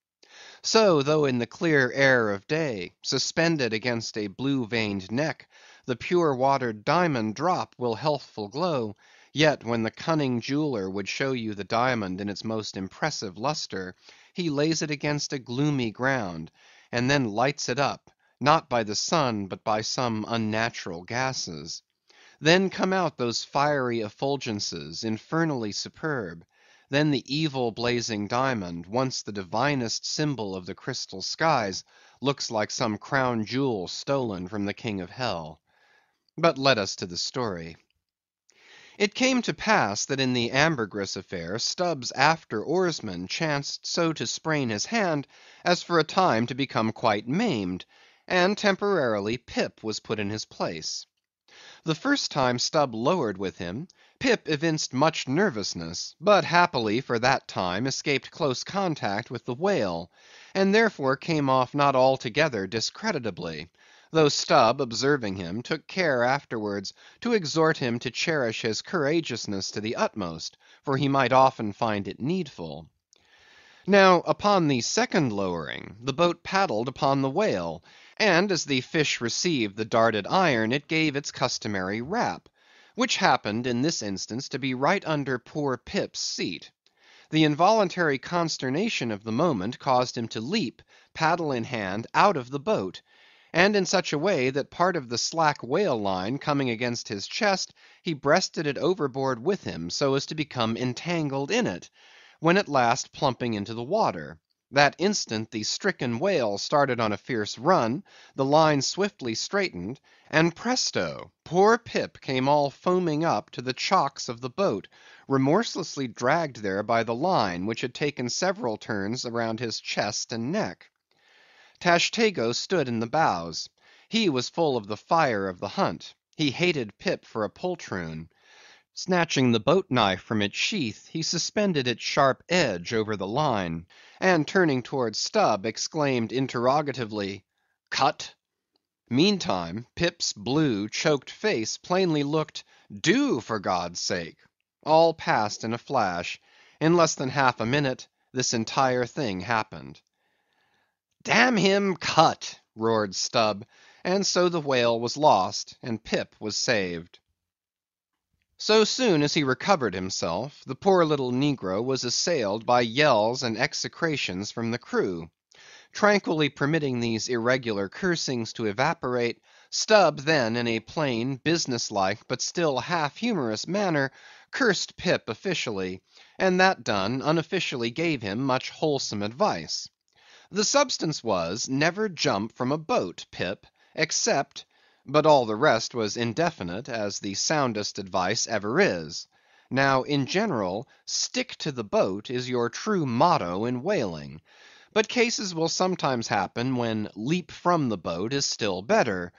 So, though in the clear air of day, suspended against a blue-veined neck, the pure-watered diamond drop will healthful glow, yet when the cunning jeweller would show you the diamond in its most impressive lustre, he lays it against a gloomy ground, and then lights it up, not by the sun, but by some unnatural gases. Then come out those fiery effulgences, infernally superb; then the evil blazing diamond, once the divinest symbol of the crystal skies, looks like some crown jewel stolen from the king of hell. But let us to the story. It came to pass that in the Ambergris affair, Stubb's after oarsman chanced so to sprain his hand as for a time to become quite maimed, and temporarily Pip was put in his place. The first time Stubb lowered with him, Pip evinced much nervousness, but happily for that time escaped close contact with the whale, and therefore came off not altogether discreditably; though Stubb, observing him, took care afterwards to exhort him to cherish his courageousness to the utmost, for he might often find it needful. Now, upon the second lowering, the boat paddled upon the whale, and as the fish received the darted iron, it gave its customary rap, which happened in this instance to be right under poor Pip's seat. The involuntary consternation of the moment caused him to leap, paddle in hand, out of the boat, and in such a way that part of the slack whale line coming against his chest, he breasted it overboard with him, so as to become entangled in it, when at last plumping into the water. That instant the stricken whale started on a fierce run, the line swiftly straightened, and presto! poor Pip came all foaming up to the chocks of the boat, remorselessly dragged there by the line, which had taken several turns around his chest and neck. Tashtego stood in the bows. He was full of the fire of the hunt. He hated Pip for a poltroon. Snatching the boat knife from its sheath, he suspended its sharp edge over the line, and turning towards Stubb, exclaimed interrogatively, "Cut?" Meantime, Pip's blue, choked face plainly looked, "Do, for God's sake!" All passed in a flash. In less than half a minute, this entire thing happened. "Damn him, cut!" roared Stubb, and so the whale was lost, and Pip was saved. So soon as he recovered himself, the poor little negro was assailed by yells and execrations from the crew. Tranquilly permitting these irregular cursings to evaporate, Stubb then in a plain, business-like, but still half humorous manner, cursed Pip officially, and that done, unofficially gave him much wholesome advice. The substance was, never jump from a boat, Pip, except—but all the rest was indefinite, as the soundest advice ever is. Now, in general, stick to the boat is your true motto in whaling. But cases will sometimes happen when leap from the boat is still better.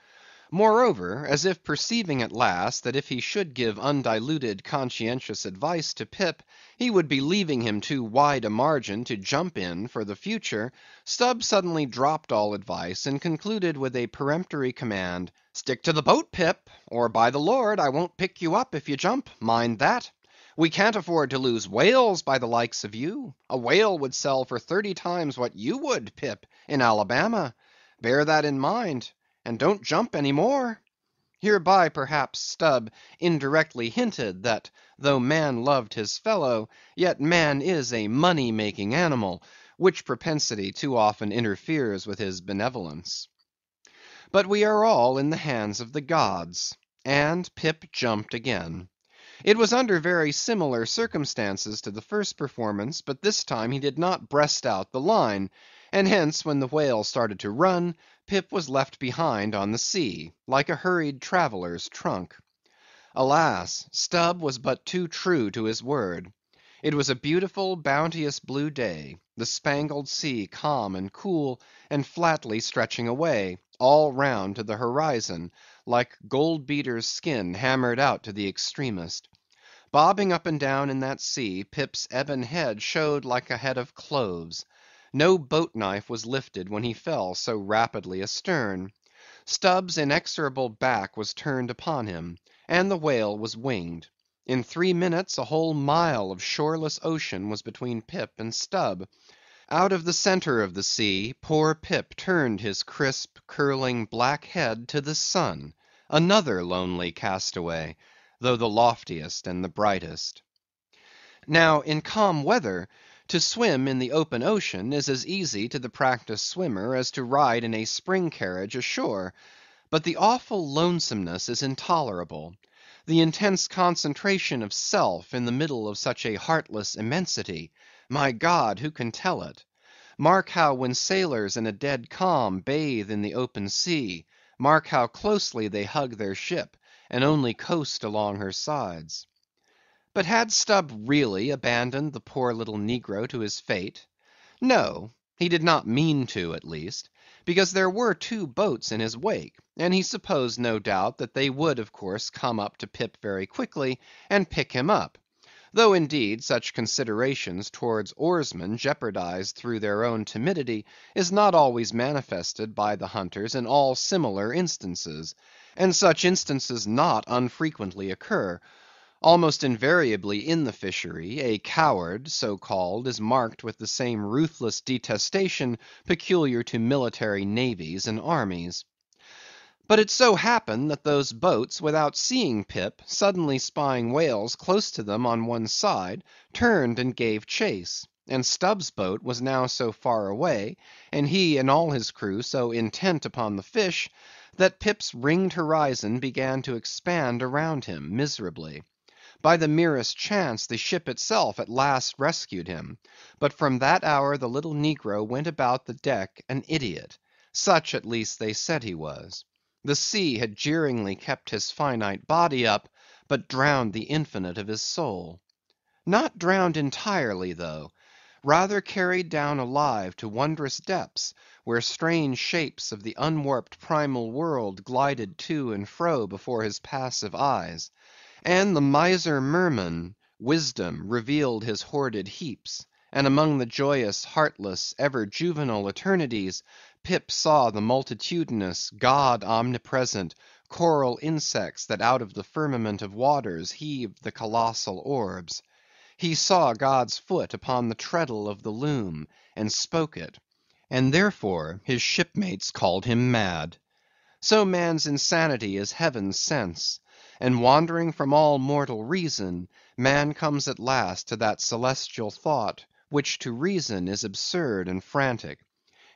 Moreover, as if perceiving at last that if he should give undiluted conscientious advice to Pip, he would be leaving him too wide a margin to jump in for the future, Stubb suddenly dropped all advice, and concluded with a peremptory command, "Stick to the boat, Pip, or by the Lord, I won't pick you up if you jump, mind that. We can't afford to lose whales by the likes of you. A whale would sell for 30 times what you would, Pip, in Alabama. Bear that in mind, and don't jump any more." Hereby perhaps Stubb indirectly hinted that though man loved his fellow, yet man is a money-making animal, which propensity too often interferes with his benevolence. But we are all in the hands of the gods, and Pip jumped again. It was under very similar circumstances to the first performance, but this time he did not breast out the line, and hence when the whale started to run, Pip was left behind on the sea, like a hurried traveller's trunk. Alas! Stubb was but too true to his word. It was a beautiful, bounteous blue day, the spangled sea calm and cool, and flatly stretching away, all round to the horizon, like gold beater's skin hammered out to the extremest. Bobbing up and down in that sea, Pip's ebon head showed like a head of cloves. No boat knife was lifted when he fell so rapidly astern. Stubb's inexorable back was turned upon him, and the whale was winged. In 3 minutes a whole mile of shoreless ocean was between Pip and Stubb. Out of the centre of the sea, poor Pip turned his crisp, curling, black head to the sun, another lonely castaway, though the loftiest and the brightest. Now, in calm weather, to swim in the open ocean is as easy to the practised swimmer as to ride in a spring carriage ashore; but the awful lonesomeness is intolerable. The intense concentration of self in the middle of such a heartless immensity, my God, who can tell it? Mark how when sailors in a dead calm bathe in the open sea, mark how closely they hug their ship, and only coast along her sides. But had Stubb really abandoned the poor little negro to his fate? No, he did not mean to, at least, because there were 2 boats in his wake, and he supposed no doubt that they would of course come up to Pip very quickly, and pick him up; though indeed such considerations towards oarsmen jeopardized through their own timidity is not always manifested by the hunters in all similar instances, and such instances not unfrequently occur. Almost invariably in the fishery, a coward, so called, is marked with the same ruthless detestation peculiar to military navies and armies. But it so happened that those boats, without seeing Pip, suddenly spying whales close to them on one side, turned and gave chase; and Stubb's boat was now so far away, and he and all his crew so intent upon the fish, that Pip's ringed horizon began to expand around him miserably. By the merest chance the ship itself at last rescued him; but from that hour the little negro went about the deck an idiot; such at least they said he was. The sea had jeeringly kept his finite body up, but drowned the infinite of his soul. Not drowned entirely, though; rather carried down alive to wondrous depths, where strange shapes of the unwarped primal world glided to and fro before his passive eyes; and the miser merman, Wisdom, revealed his hoarded heaps; and among the joyous, heartless, ever juvenile eternities, Pip saw the multitudinous, God omnipresent, coral insects that out of the firmament of waters heaved the colossal orbs. He saw God's foot upon the treadle of the loom, and spoke it; and therefore his shipmates called him mad. So man's insanity is heaven's sense; and wandering from all mortal reason, man comes at last to that celestial thought, which to reason is absurd and frantic;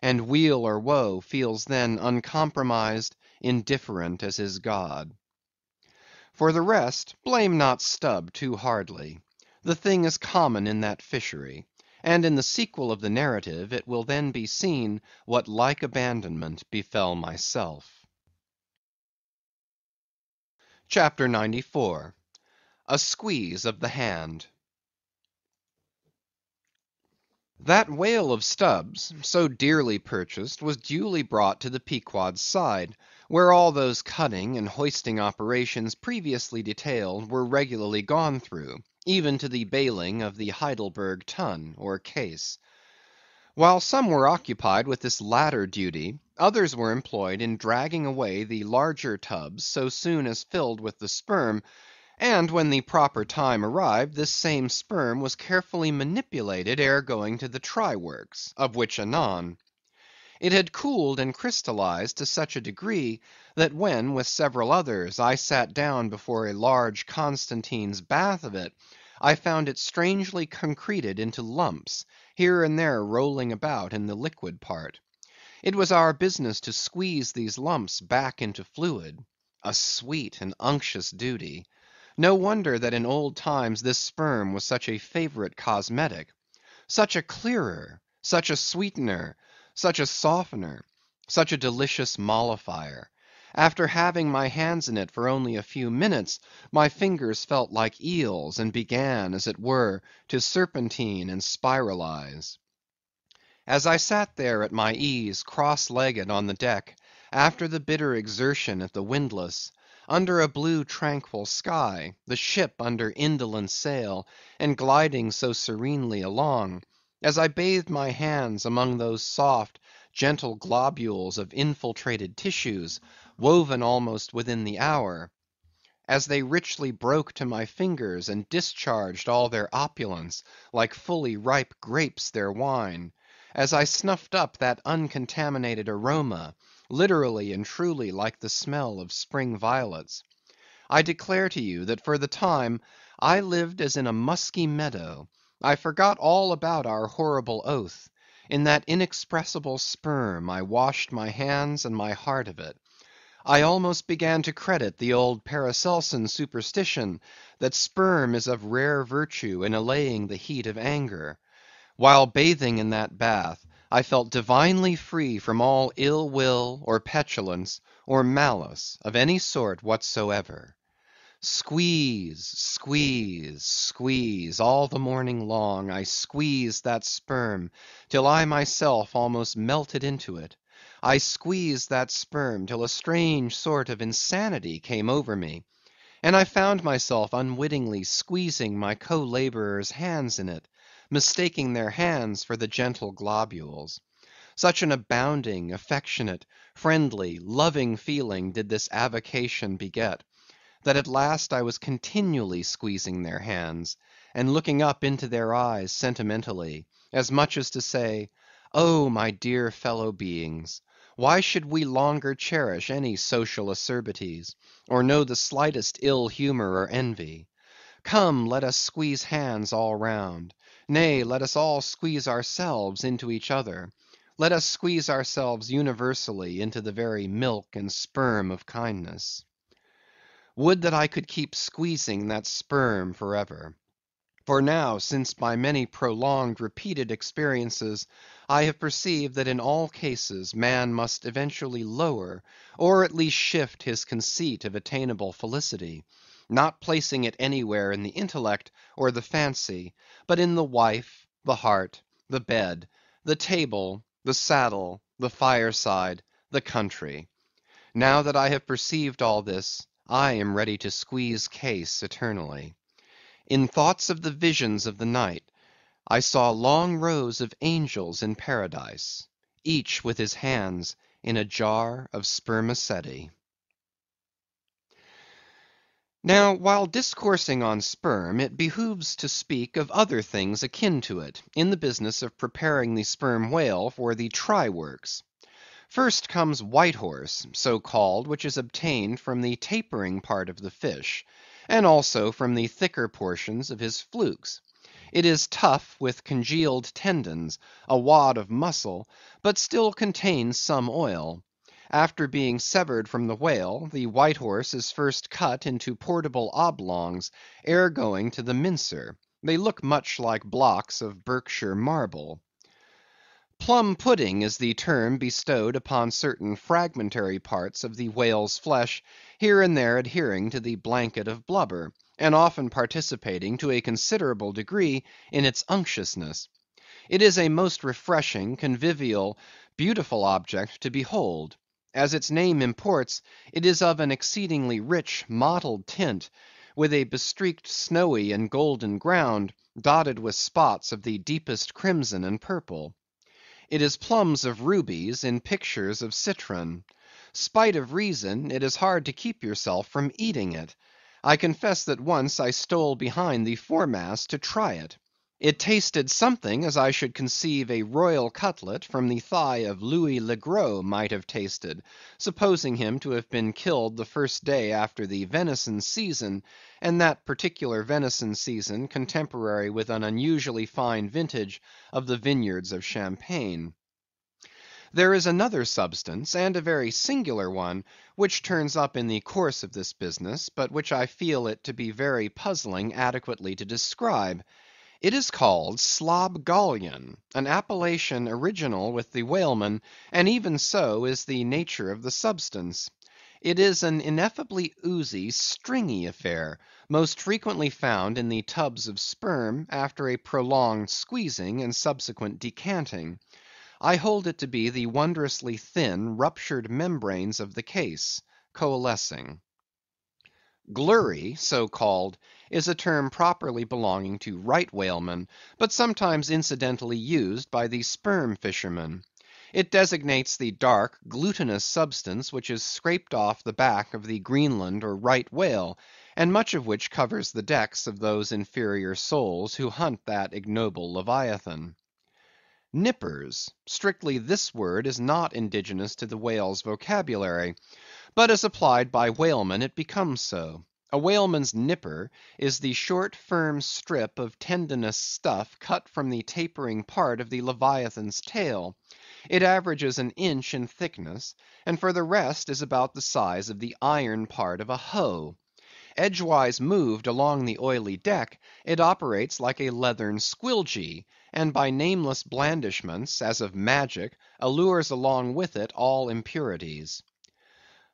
and weal or woe feels then uncompromised, indifferent as his God. For the rest, blame not Stubb too hardly. The thing is common in that fishery; and in the sequel of the narrative it will then be seen what like abandonment befell myself. CHAPTER 94. A Squeeze of the Hand. That whale of Stubb's, so dearly purchased, was duly brought to the Pequod's side, where all those cutting and hoisting operations previously detailed were regularly gone through, even to the bailing of the Heidelburg tun, or case. While some were occupied with this latter duty, others were employed in dragging away the larger tubs so soon as filled with the sperm; and when the proper time arrived, this same sperm was carefully manipulated ere going to the triworks, of which anon. It had cooled and crystallized to such a degree, that when, with several others, I sat down before a large Constantine's bath of it, I found it strangely concreted into lumps, here and there rolling about in the liquid part. It was our business to squeeze these lumps back into fluid. A sweet and unctuous duty. No wonder that in old times this sperm was such a favorite cosmetic. Such a clearer, such a sweetener, such a softener, such a delicious mollifier. After having my hands in it for only a few minutes, my fingers felt like eels, and began, as it were, to serpentine and spiralize. As I sat there at my ease, cross‐legged on the deck, after the bitter exertion at the windlass, under a blue tranquil sky, the ship under indolent sail, and gliding so serenely along; as I bathed my hands among those soft, gentle globules of infiltrated tissues, woven almost within the hour; as they richly broke to my fingers, and discharged all their opulence, like fully ripe grapes their wine; as I snuffed up that uncontaminated aroma, literally and truly like the smell of spring violets; I declare to you that for the time I lived as in a musky meadow. I forgot all about our horrible oath; in that inexpressible sperm I washed my hands and my heart of it. I almost began to credit the old Paracelsian superstition, that sperm is of rare virtue in allaying the heat of anger. While bathing in that bath, I felt divinely free from all ill will, or petulance, or malice of any sort whatsoever. Squeeze, squeeze, squeeze, all the morning long I squeezed that sperm, till I myself almost melted into it. I squeezed that sperm till a strange sort of insanity came over me, and I found myself unwittingly squeezing my co‐laborers' hands in it, mistaking their hands for the gentle globules. Such an abounding, affectionate, friendly, loving feeling did this avocation beget, that at last I was continually squeezing their hands, and looking up into their eyes sentimentally, as much as to say, Oh, my dear fellow beings, why should we longer cherish any social acerbities, or know the slightest ill humor or envy? Come, let us squeeze hands all round; nay, let us all squeeze ourselves into each other; let us squeeze ourselves universally into the very milk and sperm of kindness. Would that I could keep squeezing that sperm for ever. For now, since by many prolonged, repeated experiences, I have perceived that in all cases man must eventually lower, or at least shift his conceit of attainable felicity, not placing it anywhere in the intellect or the fancy, but in the wife, the heart, the bed, the table, the saddle, the fireside, the country. Now that I have perceived all this, I am ready to squeeze case eternally. In thoughts of the visions of the night, I saw long rows of angels in paradise, each with his hands in a jar of spermaceti. Now, while discoursing on sperm, it behooves to speak of other things akin to it, in the business of preparing the sperm whale for the triworks. First comes white horse, so called, which is obtained from the tapering part of the fish, and also from the thicker portions of his flukes. It is tough with congealed tendons, a wad of muscle, but still contains some oil. After being severed from the whale, the white horse is first cut into portable oblongs, ere going to the mincer. They look much like blocks of Berkshire marble. Plum pudding is the term bestowed upon certain fragmentary parts of the whale's flesh, here and there adhering to the blanket of blubber, and often participating to a considerable degree in its unctuousness. It is a most refreshing, convivial, beautiful object to behold. As its name imports, it is of an exceedingly rich mottled tint, with a bestreaked snowy and golden ground, dotted with spots of the deepest crimson and purple. It is plums of rubies in pictures of citron. Spite of reason, it is hard to keep yourself from eating it. I confess that once I stole behind the foremast to try it. It tasted something as I should conceive a royal cutlet from the thigh of Louis le Gros might have tasted, supposing him to have been killed the first day after the venison season, and that particular venison season contemporary with an unusually fine vintage of the vineyards of Champagne. There is another substance, and a very singular one, which turns up in the course of this business, but which I feel it to be very puzzling adequately to describe. It is called slobgollion, an appellation original with the whalemen, and even so is the nature of the substance. It is an ineffably oozy, stringy affair, most frequently found in the tubs of sperm, after a prolonged squeezing and subsequent decanting. I hold it to be the wondrously thin, ruptured membranes of the case, coalescing. Glurry, so called, is a term properly belonging to right whalemen, but sometimes incidentally used by the sperm fishermen. It designates the dark, glutinous substance which is scraped off the back of the Greenland or right whale, and much of which covers the decks of those inferior souls who hunt that ignoble leviathan. Nippers. Strictly this word is not indigenous to the whale's vocabulary, but as applied by whalemen it becomes so. A whaleman's nipper is the short firm strip of tendinous stuff cut from the tapering part of the leviathan's tail. It averages an inch in thickness, and for the rest is about the size of the iron part of a hoe. Edgewise moved along the oily deck, it operates like a leathern squilgee, and by nameless blandishments, as of magic, allures along with it all impurities.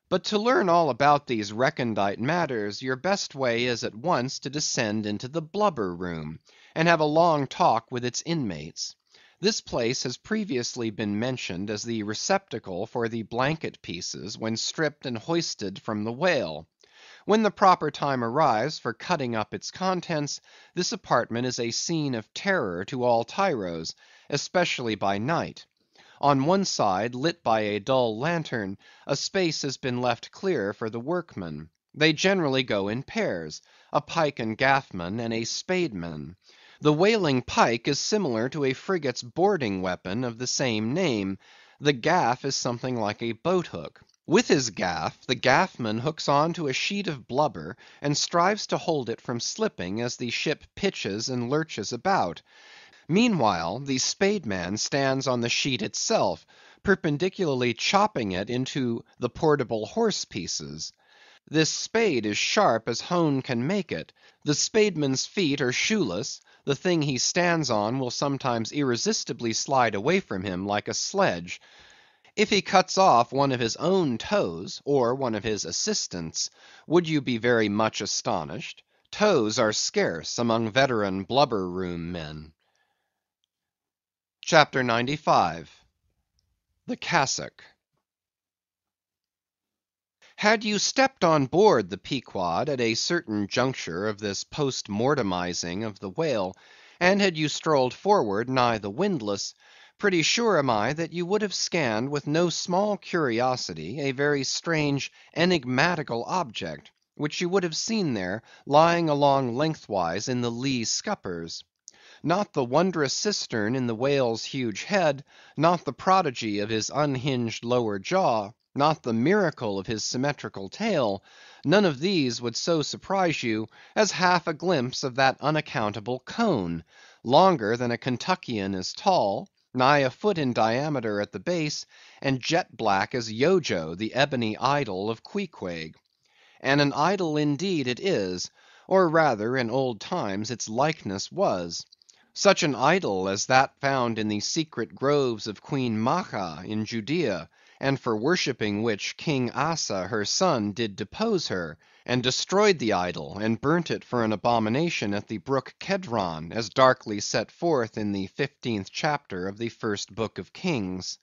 But to learn all about these recondite matters, your best way is at once to descend into the blubber room, and have a long talk with its inmates. This place has previously been mentioned as the receptacle for the blanket pieces when stripped and hoisted from the whale. When the proper time arrives for cutting up its contents, this apartment is a scene of terror to all tyros, especially by night. On one side, lit by a dull lantern, a space has been left clear for the workmen. They generally go in pairs, a pike and gaffman and a spademan. The whaling pike is similar to a frigate's boarding weapon of the same name. The gaff is something like a boat hook. With his gaff, the gaffman hooks on to a sheet of blubber, and strives to hold it from slipping as the ship pitches and lurches about. Meanwhile, the spademan stands on the sheet itself, perpendicularly chopping it into the portable horse pieces. This spade is sharp as hone can make it. The spademan's feet are shoeless; the thing he stands on will sometimes irresistibly slide away from him like a sledge. If he cuts off one of his own toes, or one of his assistants', would you be very much astonished? Toes are scarce among veteran blubber room men. CHAPTER 95. The Cassock. Had you stepped on board the Pequod at a certain juncture of this post-mortemizing of the whale, and had you strolled forward nigh the windlass, pretty sure am I that you would have scanned with no small curiosity a very strange enigmatical object, which you would have seen there lying along lengthwise in the lee scuppers. Not the wondrous cistern in the whale's huge head, not the prodigy of his unhinged lower jaw, not the miracle of his symmetrical tail, none of these would so surprise you as half a glimpse of that unaccountable cone, longer than a Kentuckian is tall, nigh a foot in diameter at the base, and jet black as Yojo, the ebony idol of Queequeg. And an idol indeed it is, or rather in old times its likeness was. Such an idol as that found in the secret groves of Queen Macha in Judea, and for worshipping which King Asa her son did depose her, and destroyed the idol, and burnt it for an abomination at the brook Kedron, as darkly set forth in the 15th chapter of the first book of Kings.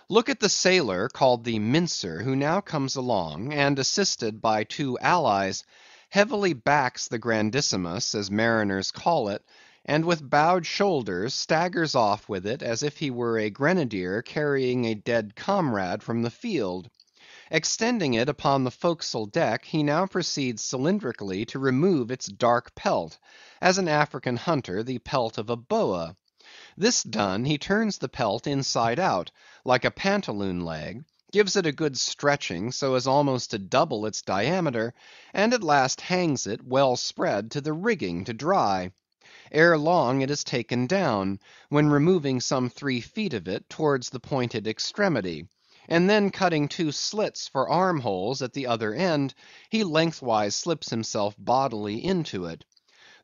Look at the sailor called the mincer, who now comes along, and assisted by two allies, heavily backs the grandissimus, as mariners call it, and with bowed shoulders staggers off with it as if he were a grenadier carrying a dead comrade from the field. Extending it upon the forecastle deck, he now proceeds cylindrically to remove its dark pelt, as an African hunter the pelt of a boa. This done, he turns the pelt inside out, like a pantaloon leg, gives it a good stretching so as almost to double its diameter, and at last hangs it, well spread, to the rigging to dry. Ere long it is taken down, when removing some 3 feet of it towards the pointed extremity, and then cutting 2 slits for armholes at the other end, he lengthwise slips himself bodily into it.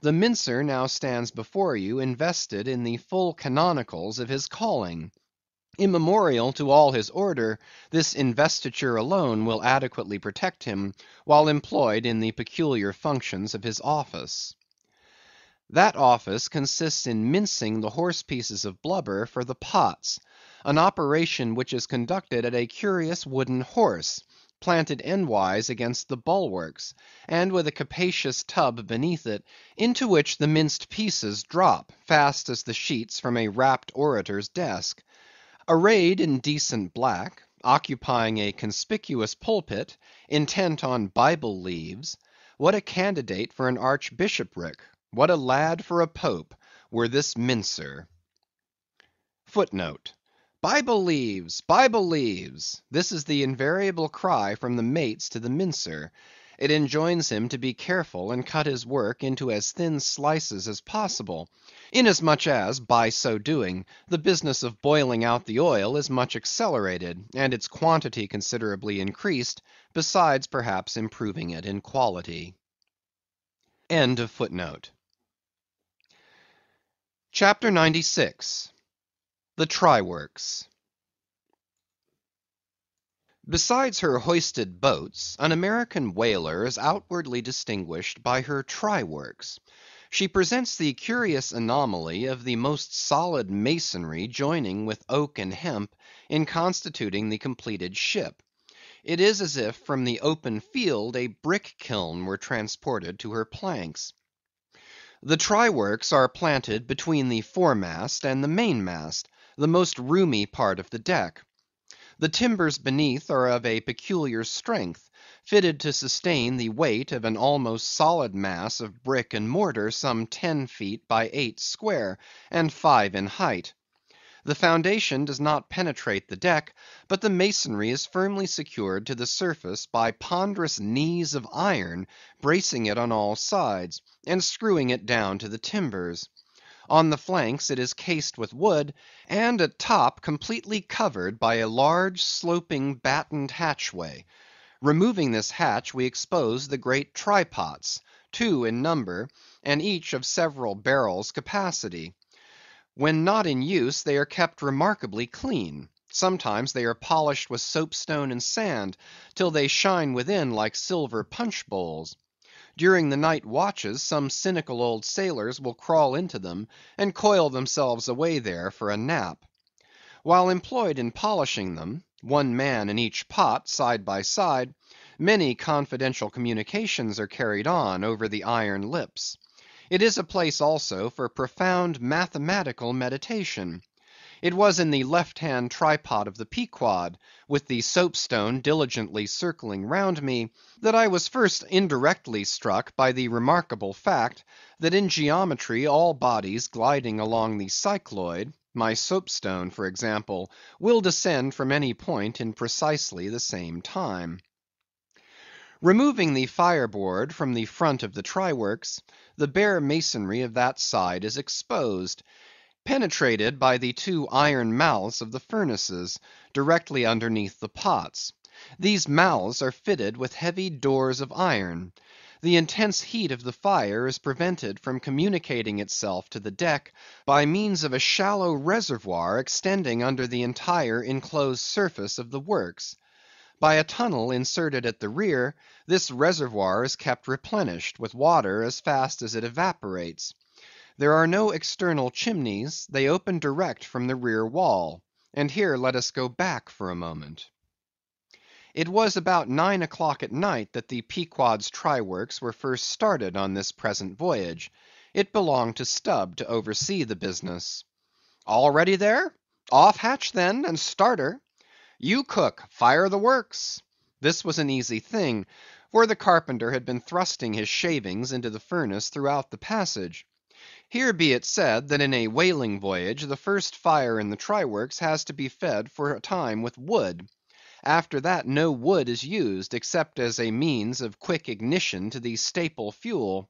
The mincer now stands before you invested in the full canonicals of his calling. Immemorial to all his order, this investiture alone will adequately protect him while employed in the peculiar functions of his office. That office consists in mincing the horse pieces of blubber for the pots, an operation which is conducted at a curious wooden horse, planted endwise against the bulwarks, and with a capacious tub beneath it, into which the minced pieces drop, fast as the sheets from a rapt orator's desk. Arrayed in decent black, occupying a conspicuous pulpit, intent on Bible leaves, what a candidate for an archbishopric! What a lad for a pope, were this mincer! Footnote: Bible leaves! Bible leaves! This is the invariable cry from the mates to the mincer. It enjoins him to be careful and cut his work into as thin slices as possible, inasmuch as, by so doing, the business of boiling out the oil is much accelerated, and its quantity considerably increased, besides perhaps improving it in quality. End of footnote. CHAPTER 96. The Triworks. Besides her hoisted boats, an American whaler is outwardly distinguished by her triworks. She presents the curious anomaly of the most solid masonry joining with oak and hemp in constituting the completed ship. It is as if from the open field a brick kiln were transported to her planks. The triworks are planted between the foremast and the mainmast, the most roomy part of the deck. The timbers beneath are of a peculiar strength, fitted to sustain the weight of an almost solid mass of brick and mortar some 10 feet by 8 square, and 5 in height. The foundation does not penetrate the deck, but the masonry is firmly secured to the surface by ponderous knees of iron, bracing it on all sides, and screwing it down to the timbers. On the flanks it is cased with wood, and at top completely covered by a large sloping battened hatchway. Removing this hatch, we expose the great try pots, 2 in number, and each of several barrels' capacity. When not in use, they are kept remarkably clean. Sometimes they are polished with soapstone and sand, till they shine within like silver punch bowls. During the night watches, some cynical old sailors will crawl into them, and coil themselves away there for a nap. While employed in polishing them, one man in each pot, side by side, many confidential communications are carried on over the iron lips. It is a place also for profound mathematical meditation. It was in the left-hand tripod of the Pequod, with the soapstone diligently circling round me, that I was first indirectly struck by the remarkable fact, that in geometry all bodies gliding along the cycloid, my soapstone for example, will descend from any point in precisely the same time. Removing the fireboard from the front of the triworks, the bare masonry of that side is exposed, penetrated by the 2 iron mouths of the furnaces, directly underneath the pots. These mouths are fitted with heavy doors of iron. The intense heat of the fire is prevented from communicating itself to the deck by means of a shallow reservoir extending under the entire enclosed surface of the works. By a tunnel inserted at the rear, this reservoir is kept replenished with water as fast as it evaporates. There are no external chimneys, they open direct from the rear wall. And here let us go back for a moment. It was about 9 o'clock at night that the Pequod's triworks were first started on this present voyage. It belonged to Stubb to oversee the business. "All ready there? Off hatch then, and start her. You cook, fire the works." This was an easy thing, for the carpenter had been thrusting his shavings into the furnace throughout the passage. Here be it said, that in a whaling voyage the first fire in the triworks has to be fed for a time with wood. After that no wood is used, except as a means of quick ignition to the staple fuel.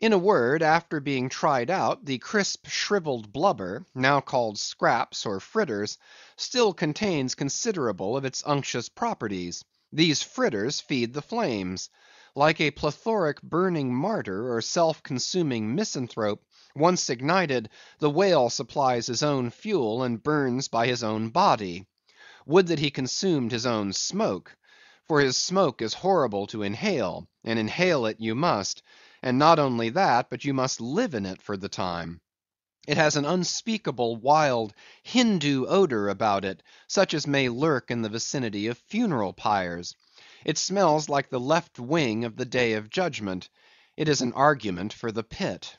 In a word, after being tried out, the crisp shrivelled blubber, now called scraps or fritters, still contains considerable of its unctuous properties. These fritters feed the flames. Like a plethoric burning martyr or self-consuming misanthrope, once ignited, the whale supplies his own fuel and burns by his own body. Would that he consumed his own smoke! For his smoke is horrible to inhale, and inhale it you must; and not only that, but you must live in it for the time. It has an unspeakable, wild, Hindoo odor about it, such as may lurk in the vicinity of funeral pyres. It smells like the left wing of the Day of Judgment. It is an argument for the pit.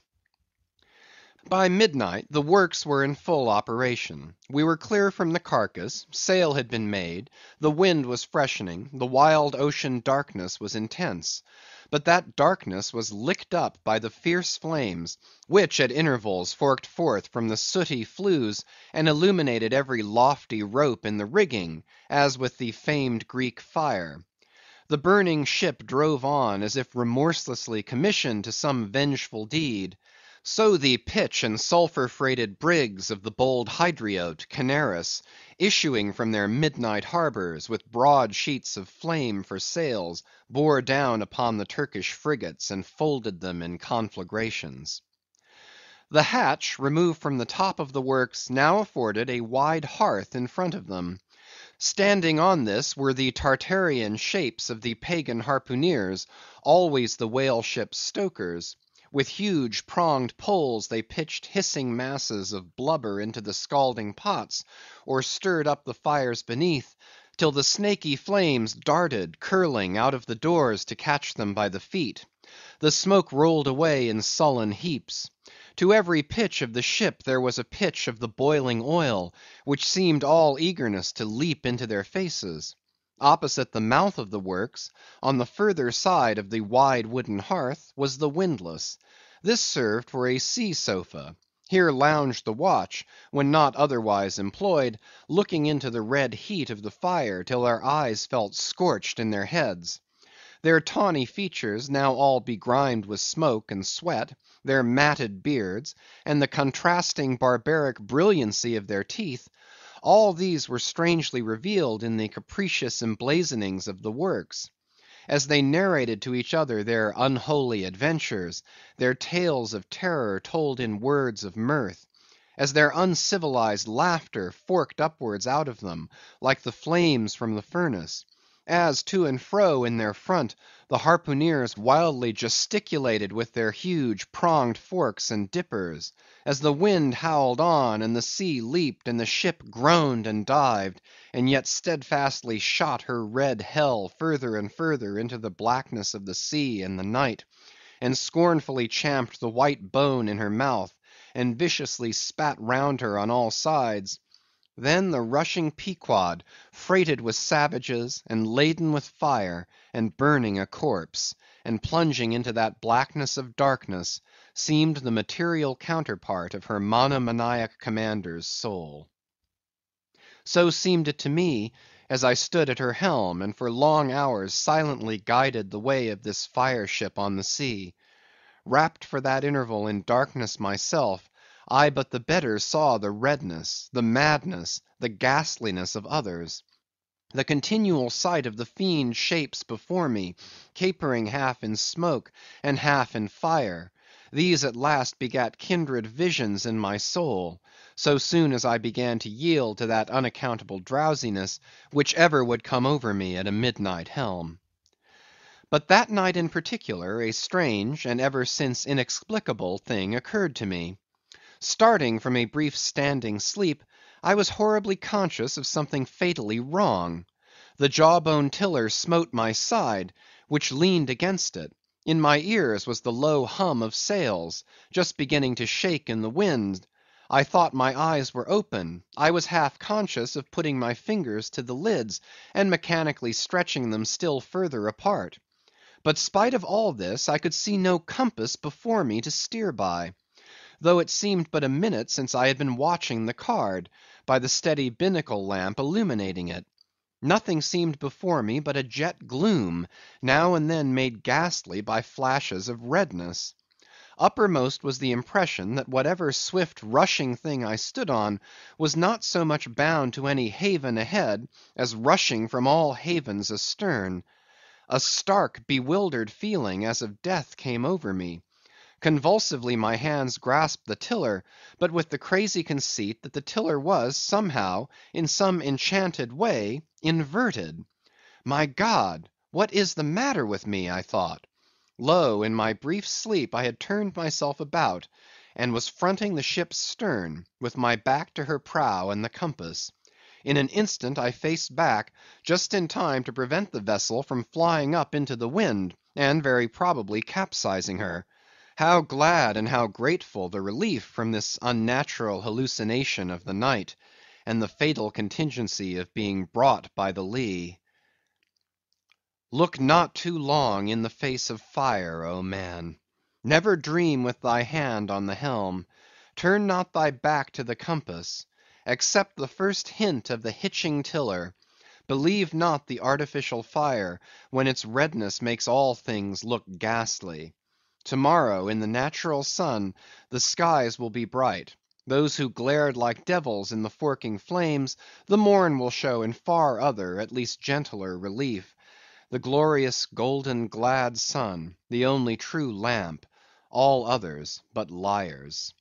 By midnight the works were in full operation. We were clear from the carcass, sail had been made, the wind was freshening, the wild ocean darkness was intense. But that darkness was licked up by the fierce flames, which at intervals forked forth from the sooty flues, and illuminated every lofty rope in the rigging, as with the famed Greek fire. The burning ship drove on, as if remorselessly commissioned to some vengeful deed. So the pitch and sulphur-freighted brigs of the bold Hydriote, Canaris, issuing from their midnight harbors, with broad sheets of flame for sails, bore down upon the Turkish frigates, and folded them in conflagrations. The hatch, removed from the top of the works, now afforded a wide hearth in front of them. Standing on this were the Tartarian shapes of the pagan harpooneers, always the whale ship's stokers. With huge pronged poles they pitched hissing masses of blubber into the scalding pots, or stirred up the fires beneath, till the snaky flames darted, curling, out of the doors to catch them by the feet. The smoke rolled away in sullen heaps. To every pitch of the ship there was a pitch of the boiling oil, which seemed all eagerness to leap into their faces. Opposite the mouth of the works, on the further side of the wide wooden hearth, was the windlass. This served for a sea sofa. Here lounged the watch, when not otherwise employed, looking into the red heat of the fire till their eyes felt scorched in their heads. Their tawny features, now all begrimed with smoke and sweat, their matted beards, and the contrasting barbaric brilliancy of their teeth, All these were strangely revealed in the capricious emblazonings of the works. As they narrated to each other their unholy adventures, their tales of terror told in words of mirth, as their uncivilized laughter forked upwards out of them, like the flames from the furnace; as to and fro in their front the harpooneers wildly gesticulated with their huge pronged forks and dippers; as the wind howled on, and the sea leaped, and the ship groaned and dived, and yet steadfastly shot her red hell further and further into the blackness of the sea and the night, and scornfully champed the white bone in her mouth, and viciously spat round her on all sides; then the rushing Pequod, freighted with savages, and laden with fire, and burning a corpse, and plunging into that blackness of darkness, seemed the material counterpart of her monomaniac commander's soul. So seemed it to me, as I stood at her helm, and for long hours silently guided the way of this fire ship on the sea. Wrapped for that interval in darkness myself, I but the better saw the redness, the madness, the ghastliness of others. The continual sight of the fiend shapes before me, capering half in smoke and half in fire; these at last begat kindred visions in my soul, so soon as I began to yield to that unaccountable drowsiness which ever would come over me at a midnight helm. But that night in particular, a strange, and ever since inexplicable thing occurred to me. Starting from a brief standing sleep, I was horribly conscious of something fatally wrong. The jawbone tiller smote my side, which leaned against it; in my ears was the low hum of sails, just beginning to shake in the wind. I thought my eyes were open; I was half conscious of putting my fingers to the lids, and mechanically stretching them still further apart. But spite of all this, I could see no compass before me to steer by, though it seemed but a minute since I had been watching the card, by the steady binnacle lamp illuminating it. Nothing seemed before me but a jet gloom, now and then made ghastly by flashes of redness. Uppermost was the impression that whatever swift rushing thing I stood on was not so much bound to any haven ahead, as rushing from all havens astern. A stark, bewildered feeling as of death came over me. Convulsively my hands grasped the tiller, but with the crazy conceit that the tiller was, somehow, in some enchanted way, inverted. My God, what is the matter with me? I thought. Lo, in my brief sleep I had turned myself about, and was fronting the ship's stern, with my back to her prow and the compass. In an instant I faced back, just in time to prevent the vessel from flying up into the wind, and very probably capsizing her. How glad and how grateful the relief from this unnatural hallucination of the night, and the fatal contingency of being brought by the lee. Look not too long in the face of fire, O man! Never dream with thy hand on the helm; turn not thy back to the compass; accept the first hint of the hitching tiller; believe not the artificial fire, when its redness makes all things look ghastly. To‐morrow, in the natural sun, the skies will be bright; those who glared like devils in the forking flames, the morn will show in far other, at least gentler relief; the glorious, golden, glad sun, the only true lamp; all others but liars.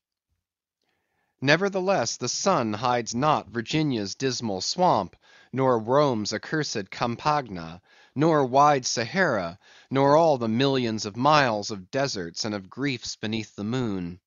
Nevertheless, the sun hides not Virginia's dismal swamp, nor Rome's accursed Campagna, nor wide Sahara, nor all the millions of miles of deserts and of griefs beneath the moon.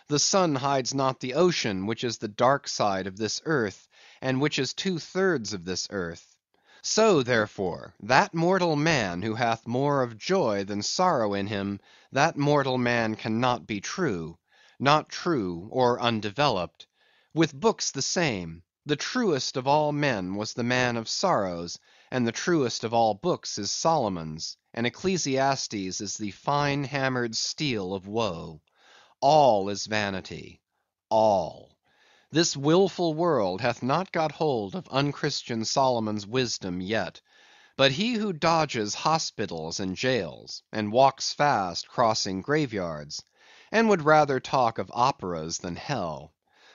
The sun hides not the ocean, which is the dark side of this earth, and which is 2/3 of this earth. So, therefore, that mortal man who hath more of joy than sorrow in him, that mortal man cannot be true; not true, or undeveloped. With books the same; the truest of all men was the man of sorrows, and the truest of all books is Solomon's, and Ecclesiastes is the fine hammered steel of woe. All is vanity; all. This wilful world hath not got hold of unchristian Solomon's wisdom yet. But he who dodges hospitals and jails, and walks fast crossing graveyards, and would rather talk of operas than hell,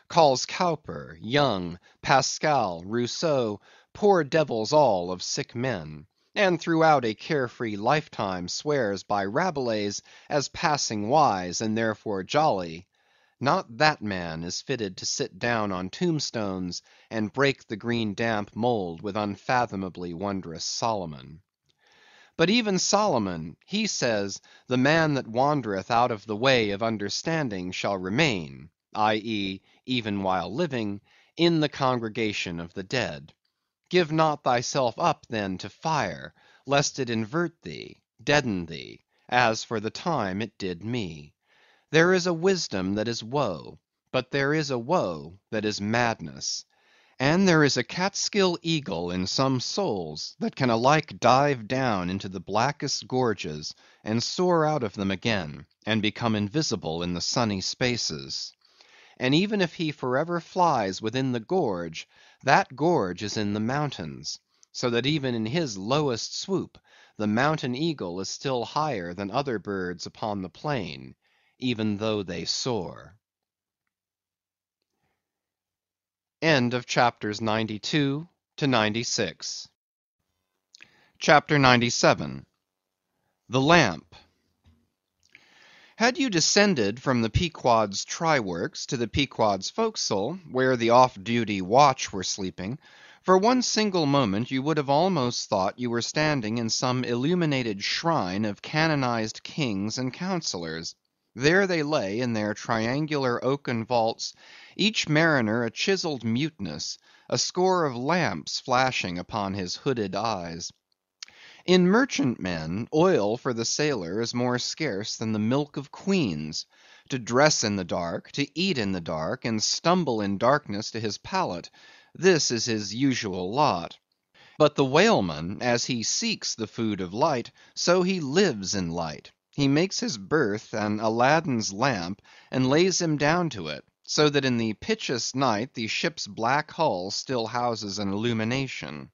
calls Cowper, Young, Pascal, Rousseau, poor devils all of sick men, and throughout a carefree lifetime swears by Rabelais as passing wise and therefore jolly, not that man is fitted to sit down on tombstones and break the green damp mould with unfathomably wondrous Solomon. But even Solomon, he says, the man that wandereth out of the way of understanding shall remain, i.e., even while living, in the congregation of the dead. Give not thyself up then to fire, lest it invert thee, deaden thee, as for the time it did me. There is a wisdom that is woe, but there is a woe that is madness. And there is a Catskill eagle in some souls that can alike dive down into the blackest gorges and soar out of them again, and become invisible in the sunny spaces. And even if he forever flies within the gorge, that gorge is in the mountains, so that even in his lowest swoop, the mountain eagle is still higher than other birds upon the plain, even though they soar. End of chapters 92 to 96. CHAPTER 97. The Lamp. Had you descended from the Pequod's triworks to the Pequod's forecastle, where the off-duty watch were sleeping, for one single moment you would have almost thought you were standing in some illuminated shrine of canonized kings and counsellors. There they lay in their triangular oaken vaults, each mariner a chiselled muteness, a score of lamps flashing upon his hooded eyes. In merchantmen, oil for the sailor is more scarce than the milk of queens. To dress in the dark, to eat in the dark, and stumble in darkness to his pallet, this is his usual lot. But the whaleman, as he seeks the food of light, so he lives in light. He makes his berth an Aladdin's lamp, and lays him down to it, so that in the pitchiest night the ship's black hull still houses an illumination.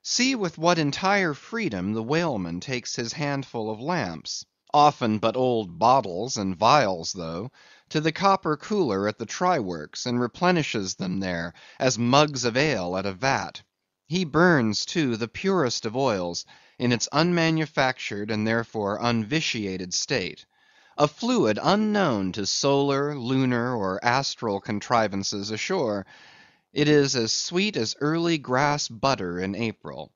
See with what entire freedom the whaleman takes his handful of lamps, often but old bottles and vials though, to the copper cooler at the triworks, and replenishes them there, as mugs of ale at a vat. He burns, too, the purest of oils, in its unmanufactured and therefore unvitiated state; a fluid unknown to solar, lunar, or astral contrivances ashore. It is as sweet as early grass butter in April.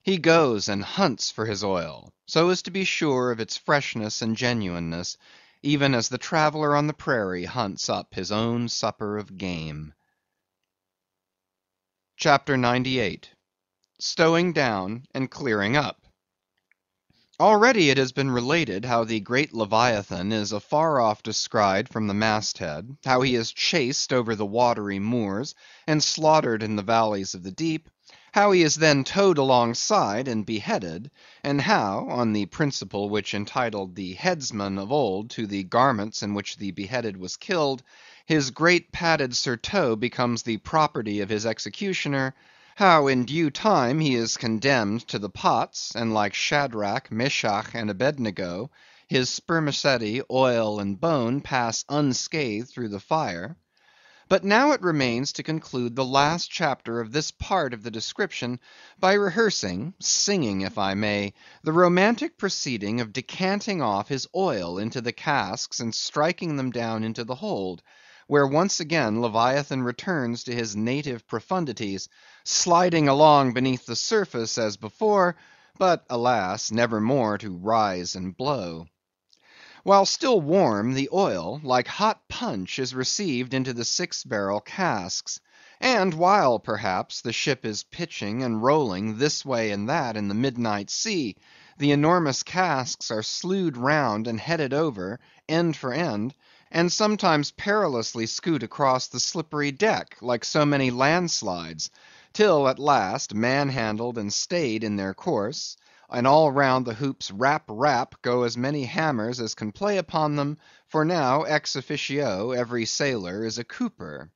He goes and hunts for his oil, so as to be sure of its freshness and genuineness, even as the traveller on the prairie hunts up his own supper of game. CHAPTER 98. Stowing down and clearing up. Already it has been related how the great Leviathan is afar off descried from the masthead, how he is chased over the watery moors, and slaughtered in the valleys of the deep, how he is then towed alongside and beheaded, and how, on the principle which entitled the headsman of old to the garments in which the beheaded was killed, his great padded surtout becomes the property of his executioner; how in due time he is condemned to the pots, and like Shadrach, Meshach, and Abednego, his spermaceti, oil, and bone pass unscathed through the fire. But now it remains to conclude the last chapter of this part of the description by rehearsing, singing if I may, the romantic proceeding of decanting off his oil into the casks and striking them down into the hold, where once again Leviathan returns to his native profundities, sliding along beneath the surface as before, but alas, never more to rise and blow. While still warm, the oil, like hot punch, is received into the 6-barrel casks; and while, perhaps, the ship is pitching and rolling this way and that in the midnight sea, the enormous casks are slewed round and headed over, end for end, and sometimes perilously scoot across the slippery deck, like so many landslides, till at last, man-handled and stayed in their course, and all round the hoops rap rap go as many hammers as can play upon them, for now ex officio every sailor is a cooper.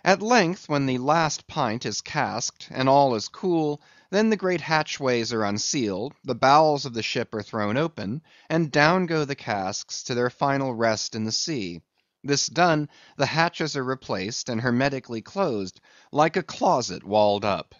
At length, when the last pint is casked, and all is cool, then the great hatchways are unsealed, the bowels of the ship are thrown open, and down go the casks to their final rest in the sea. This done, the hatches are replaced and hermetically closed, like a closet walled up.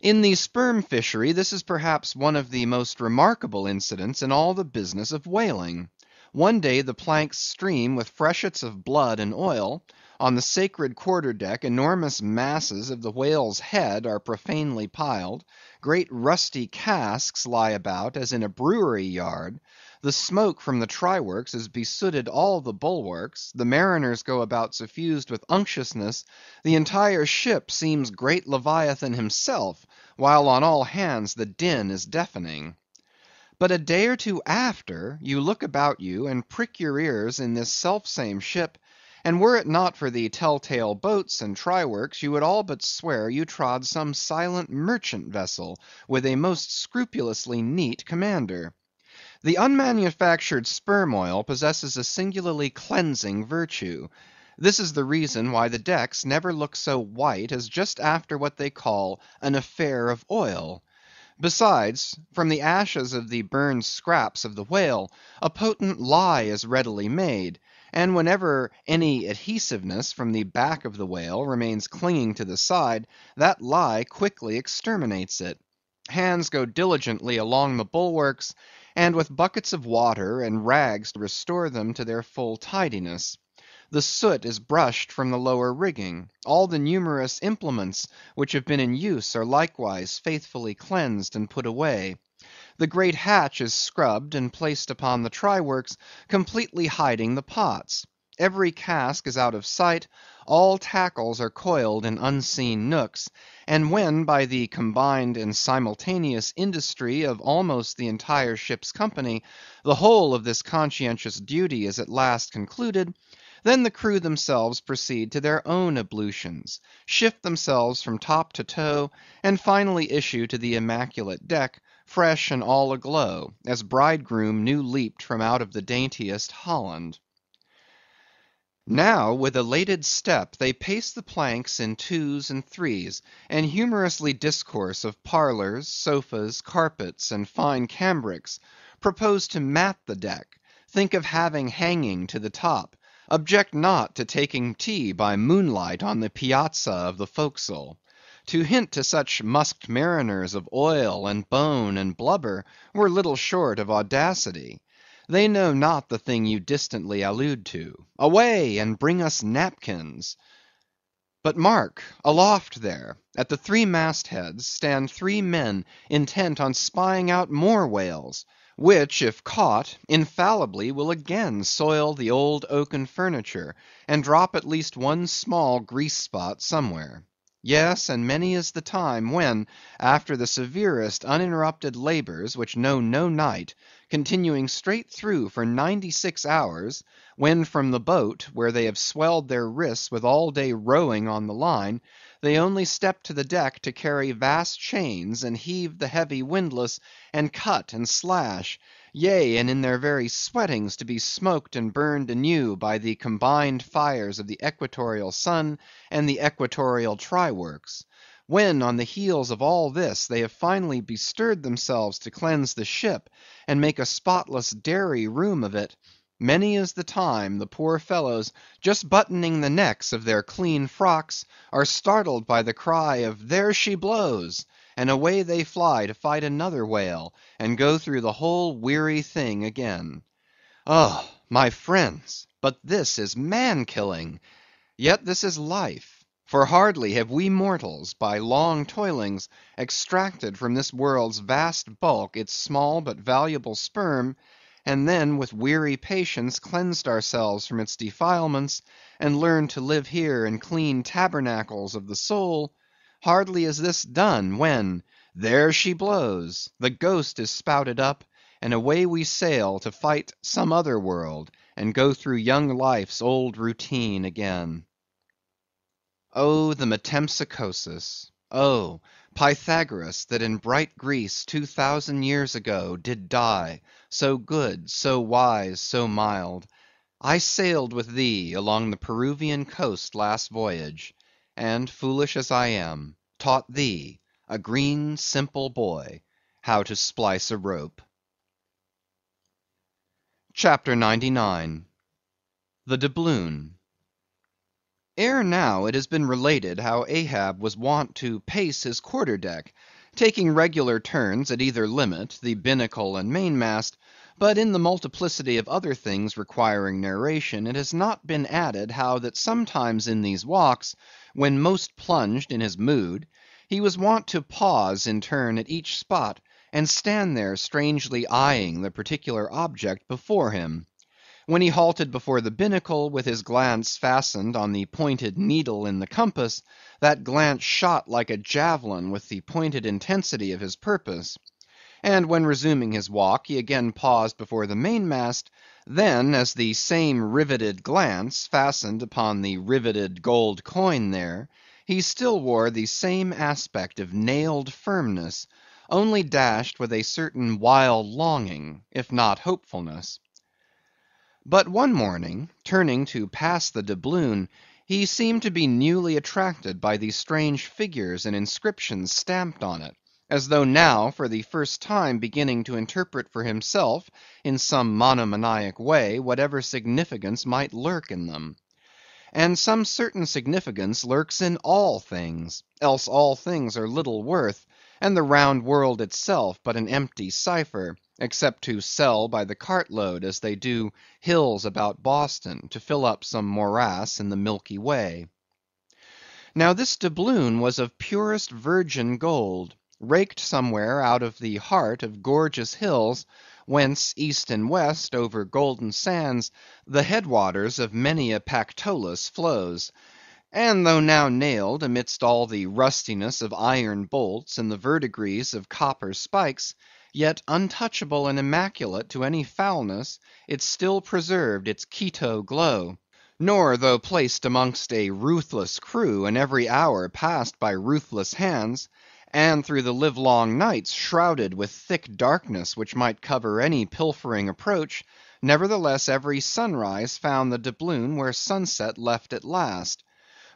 In the sperm fishery, this is perhaps one of the most remarkable incidents in all the business of whaling. One day the planks stream with freshets of blood and oil. On the sacred quarter deck enormous masses of the whale's head are profanely piled. Great rusty casks lie about as in a brewery yard. The smoke from the triworks has besooted all the bulwarks. The mariners go about suffused with unctuousness. The entire ship seems great Leviathan himself, while on all hands the din is deafening. But a day or two after, you look about you and prick your ears in this selfsame ship, and were it not for the tell-tale boats and triworks, you would all but swear you trod some silent merchant vessel with a most scrupulously neat commander. The unmanufactured sperm oil possesses a singularly cleansing virtue. This is the reason why the decks never look so white as just after what they call an affair of oil. Besides, from the ashes of the burned scraps of the whale, a potent lye is readily made, and whenever any adhesiveness from the back of the whale remains clinging to the side, that lye quickly exterminates it. Hands go diligently along the bulwarks, and with buckets of water and rags to restore them to their full tidiness. The soot is brushed from the lower rigging. All the numerous implements which have been in use are likewise faithfully cleansed and put away. The great hatch is scrubbed and placed upon the triworks, completely hiding the pots. Every cask is out of sight, all tackles are coiled in unseen nooks, and when by the combined and simultaneous industry of almost the entire ship's company, the whole of this conscientious duty is at last concluded, then the crew themselves proceed to their own ablutions, shift themselves from top to toe, and finally issue to the immaculate deck, fresh and all aglow, as bridegroom new leaped from out of the daintiest Holland. Now with elated step they pace the planks in twos and threes, and humorously discourse of parlors, sofas, carpets, and fine cambrics; propose to mat the deck; think of having hanging to the top; object not to taking tea by moonlight on the piazza of the forecastle. To hint to such musked mariners of oil and bone and blubber were little short of audacity. They know not the thing you distantly allude to. Away, and bring us napkins! But mark, aloft there, at the three mast heads, stand three men intent on spying out more whales, which, if caught, infallibly will again soil the old oaken furniture, and drop at least one small grease spot somewhere. Yes, and many is the time when, after the severest uninterrupted labors which know no night, continuing straight through for 96 hours, when from the boat, where they have swelled their wrists with all day rowing on the line, they only step to the deck to carry vast chains, and heave the heavy windlass, and cut and slash; yea, and in their very sweatings to be smoked and burned anew by the combined fires of the equatorial sun and the equatorial triworks; when, on the heels of all this, they have finally bestirred themselves to cleanse the ship, and make a spotless dairy room of it; many is the time, the poor fellows, just buttoning the necks of their clean frocks, are startled by the cry of "There she blows!" and away they fly to fight another whale, and go through the whole weary thing again. Oh, my friends, but this is man killing! Yet this is life; for hardly have we mortals, by long toilings, extracted from this world's vast bulk its small but valuable sperm, and then with weary patience cleansed ourselves from its defilements, and learned to live here in clean tabernacles of the soul; hardly is this done, when, there she blows! the ghost is spouted up, and away we sail to fight some other world, and go through young life's old routine again. Oh, the metempsychosis! Oh, Pythagoras, that in bright Greece 2000 years ago did die, so good, so wise, so mild! I sailed with thee along the Peruvian coast last voyage, and, foolish as I am, taught thee, a green simple boy, how to splice a rope. CHAPTER 99. The Doubloon. Ere now it has been related how Ahab was wont to pace his quarter‐deck, taking regular turns at either limit, the binnacle and mainmast; but in the multiplicity of other things requiring narration, it has not been added how that sometimes in these walks, when most plunged in his mood, he was wont to pause in turn at each spot, and stand there strangely eyeing the particular object before him. When he halted before the binnacle, with his glance fastened on the pointed needle in the compass, that glance shot like a javelin with the pointed intensity of his purpose. And when resuming his walk, he again paused before the mainmast, then, as the same riveted glance fastened upon the riveted gold coin there, he still wore the same aspect of nailed firmness, only dashed with a certain wild longing, if not hopefulness. But one morning, turning to pass the doubloon, he seemed to be newly attracted by the strange figures and inscriptions stamped on it, as though now for the first time beginning to interpret for himself, in some monomaniac way, whatever significance might lurk in them. And some certain significance lurks in all things, else all things are little worth, and the round world itself but an empty cipher, except to sell by the cartload as they do hills about Boston, to fill up some morass in the Milky Way. Now this doubloon was of purest virgin gold, raked somewhere out of the heart of gorgeous hills, whence east and west over golden sands the headwaters of many a Pactolus flows; and though now nailed amidst all the rustiness of iron bolts and the verdigris of copper spikes, yet untouchable and immaculate to any foulness, it still preserved its Quito glow; nor though placed amongst a ruthless crew, and every hour passed by ruthless hands, and through the livelong nights shrouded with thick darkness which might cover any pilfering approach, nevertheless every sunrise found the doubloon where sunset left it last.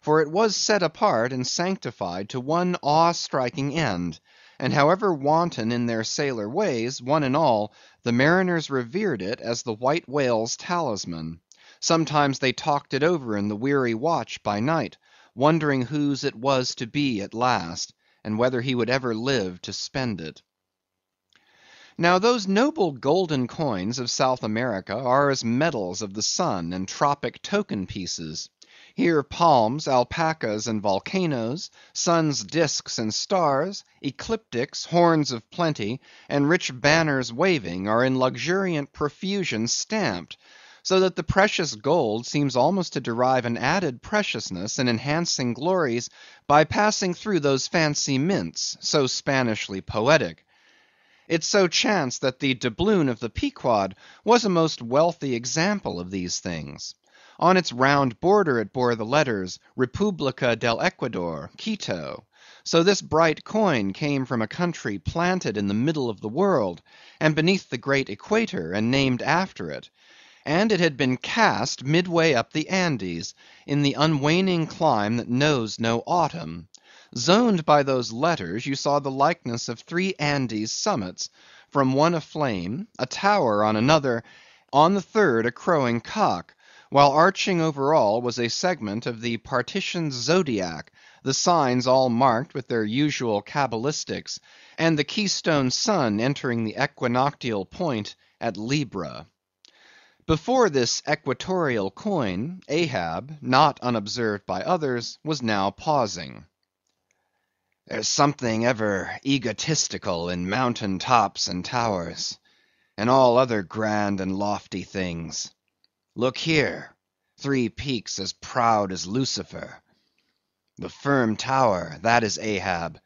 For it was set apart and sanctified to one awe‐striking end; and however wanton in their sailor ways, one and all, the mariners revered it as the white whale's talisman. Sometimes they talked it over in the weary watch by night, wondering whose it was to be at last, and whether he would ever live to spend it. Now those noble golden coins of South America are as medals of the sun and tropic token pieces. Here palms, alpacas, and volcanoes, sun's discs and stars, ecliptics, horns of plenty, and rich banners waving, are in luxuriant profusion stamped, so that the precious gold seems almost to derive an added preciousness and enhancing glories by passing through those fancy mints, so Spanishly poetic. It so chanced that the doubloon of the Pequod was a most wealthy example of these things. On its round border it bore the letters Republica del Ecuador, Quito; so this bright coin came from a country planted in the middle of the world, and beneath the great equator, and named after it; and it had been cast midway up the Andes, in the unwaning clime that knows no autumn. Zoned by those letters, you saw the likeness of 3 Andes summits, from one aflame, a tower on another, on the third a crowing cock, while arching over all was a segment of the partitioned zodiac, the signs all marked with their usual cabalistics, and the keystone sun entering the equinoctial point at Libra. Before this equatorial coin, Ahab, not unobserved by others, was now pausing. There's something ever egotistical in mountain tops and towers, and all other grand and lofty things. Look here, 3 peaks as proud as Lucifer. The firm tower, that is Ahab.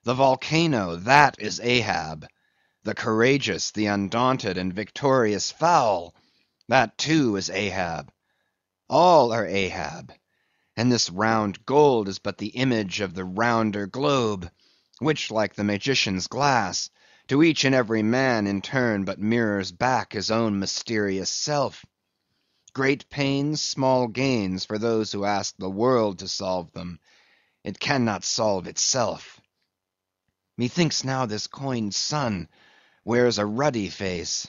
The volcano, that is Ahab. The courageous, the undaunted, and victorious fowl, that too is Ahab. All are Ahab. And this round gold is but the image of the rounder globe, which, like the magician's glass, to each and every man in turn but mirrors back his own mysterious self. Great pains, small gains for those who ask the world to solve them. It cannot solve itself. Methinks now this coined sun wears a ruddy face.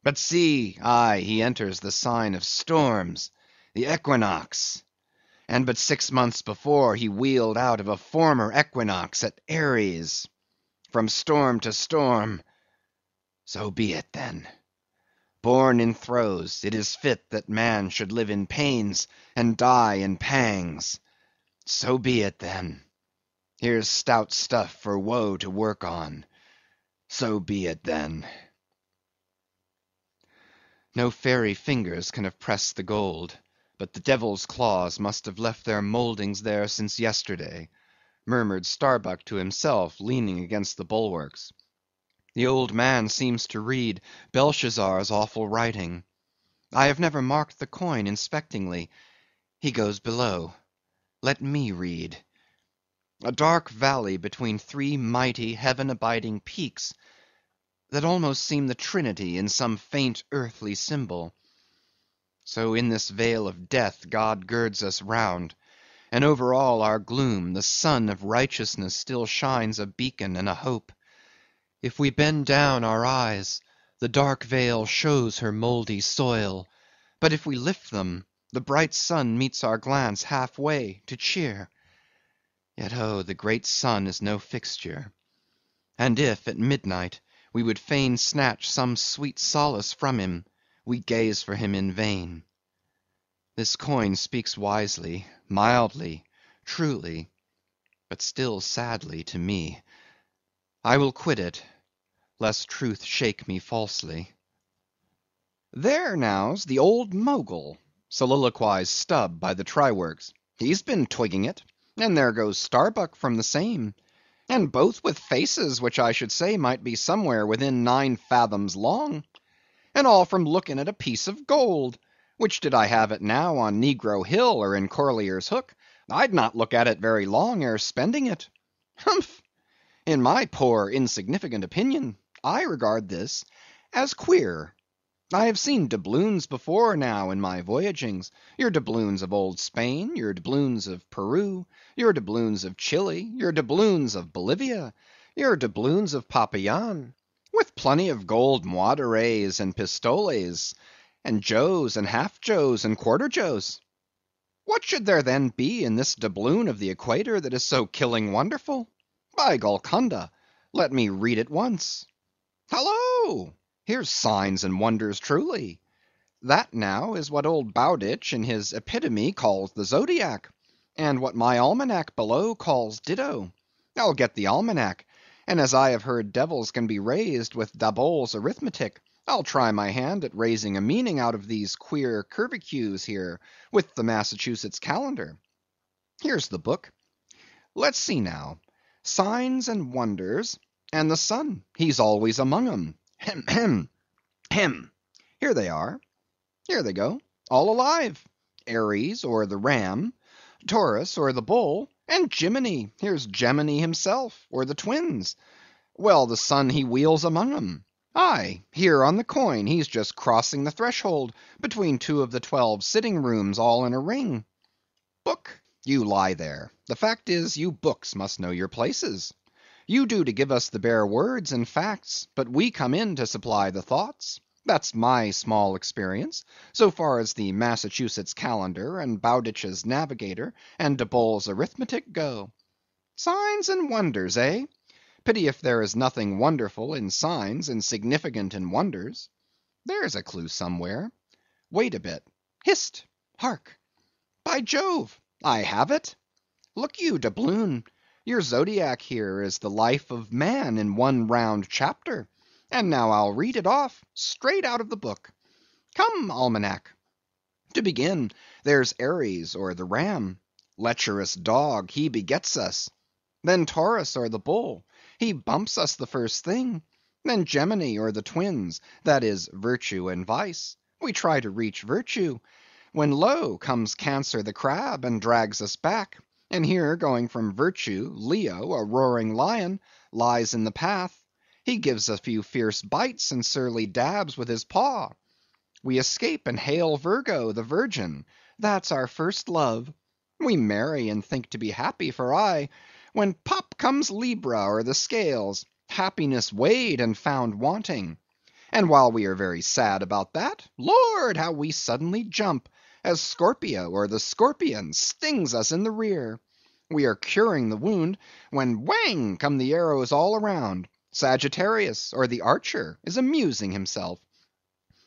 But see, aye, he enters the sign of storms. The equinox! And but 6 months before he wheeled out of a former equinox at Aries. From storm to storm. So be it then. Born in throes, it is fit that man should live in pains and die in pangs. So be it then. Here's stout stuff for woe to work on. So be it then. No fairy fingers can have pressed the gold, but the devil's claws must have left their mouldings there since yesterday, murmured Starbuck to himself, leaning against the bulwarks. The old man seems to read Belshazzar's awful writing. I have never marked the coin inspectingly. He goes below. Let me read. A dark valley between 3 mighty heaven-abiding peaks that almost seem the Trinity in some faint earthly symbol. So in this vale of death God girds us round, and over all our gloom the sun of righteousness still shines a beacon and a hope. If we bend down our eyes, the dark veil shows her mouldy soil, but if we lift them, the bright sun meets our glance halfway to cheer. Yet oh, the great sun is no fixture. And if, at midnight, we would fain snatch some sweet solace from him, we gaze for him in vain. This coin speaks wisely, mildly, truly, but still sadly to me. I will quit it, lest truth shake me falsely. There now's the old Mogul, soliloquized Stubb by the triworks. He's been twigging it, and there goes Starbuck from the same, and both with faces which I should say might be somewhere within 9 fathoms long, and all from looking at a piece of gold, which did I have it now on Negro Hill or in Corlier's Hook, I'd not look at it very long ere spending it. Humph! In my poor insignificant opinion, I regard this as queer. I have seen doubloons before now in my voyagings, your doubloons of old Spain, your doubloons of Peru, your doubloons of Chile, your doubloons of Bolivia, your doubloons of Popayan, with plenty of gold moidores and pistoles, and joes and half-joes and quarter-joes. What should there then be in this doubloon of the equator that is so killing wonderful? By Golconda, let me read it once. Hallo! Here's signs and wonders truly. That now is what old Bowditch in his epitome calls the zodiac, and what my almanac below calls ditto. I'll get the almanac, and as I have heard devils can be raised with Daboll's arithmetic, I'll try my hand at raising a meaning out of these queer curvicues here with the Massachusetts calendar. Here's the book. Let's see now. Signs and wonders, and the sun, he's always among 'em. Hem, hem, hem. Here they are. Here they go, all alive. Aries, or the ram, Taurus, or the bull, and Jiminy. Here's Gemini himself, or the twins. Well, the sun he wheels among 'em. Aye, here on the coin, he's just crossing the threshold between 2 of the 12 sitting rooms all in a ring. Book, you lie there. The fact is, you books must know your places. You do to give us the bare words and facts, but we come in to supply the thoughts. That's my small experience, so far as the Massachusetts calendar, and Bowditch's navigator, and Daboll's arithmetic go. Signs and wonders, eh? Pity if there is nothing wonderful in signs and significant in wonders. There's a clue somewhere. Wait a bit. Hist! Hark! By Jove! I have it! Look you, doubloon! Your zodiac here is the life of man in one round chapter, and now I'll read it off, straight out of the book. Come, almanac. To begin, there's Aries, or the ram. Lecherous dog, he begets us. Then Taurus, or the bull, he bumps us the first thing. Then Gemini, or the twins, that is virtue and vice. We try to reach virtue, when lo, comes Cancer the crab, and drags us back. And here, going from virtue, Leo, a roaring lion, lies in the path. He gives a few fierce bites and surly dabs with his paw. We escape and hail Virgo, the virgin. That's our first love. We marry and think to be happy for aye, when pop comes Libra, or the scales. Happiness weighed and found wanting. And while we are very sad about that, Lord, how we suddenly jump, as Scorpio or the scorpion stings us in the rear. We are curing the wound, when whang come the arrows all around. Sagittarius, or the archer, is amusing himself.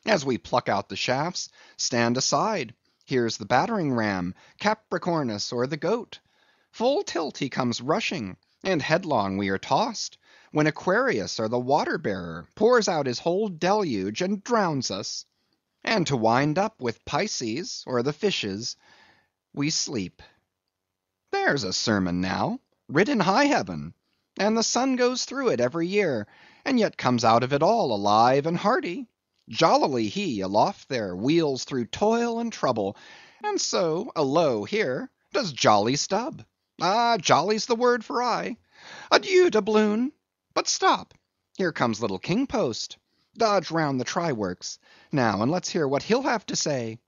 As we pluck out the shafts, stand aside. Here's the battering ram, Capricornus, or the goat. Full tilt he comes rushing, and headlong we are tossed, when Aquarius, or the water bearer, pours out his whole deluge and drowns us. And to wind up with Pisces, or the fishes, we sleep. There's a sermon now, writ in high heaven, and the sun goes through it every year, and yet comes out of it all alive and hearty. Jollily he, aloft there, wheels through toil and trouble, and so, alow here, does jolly Stubb. Ah, jolly's the word for aye. Adieu, doubloon. But stop, here comes little King Post. Dodge round the triworks, now, and let's hear what he'll have to say.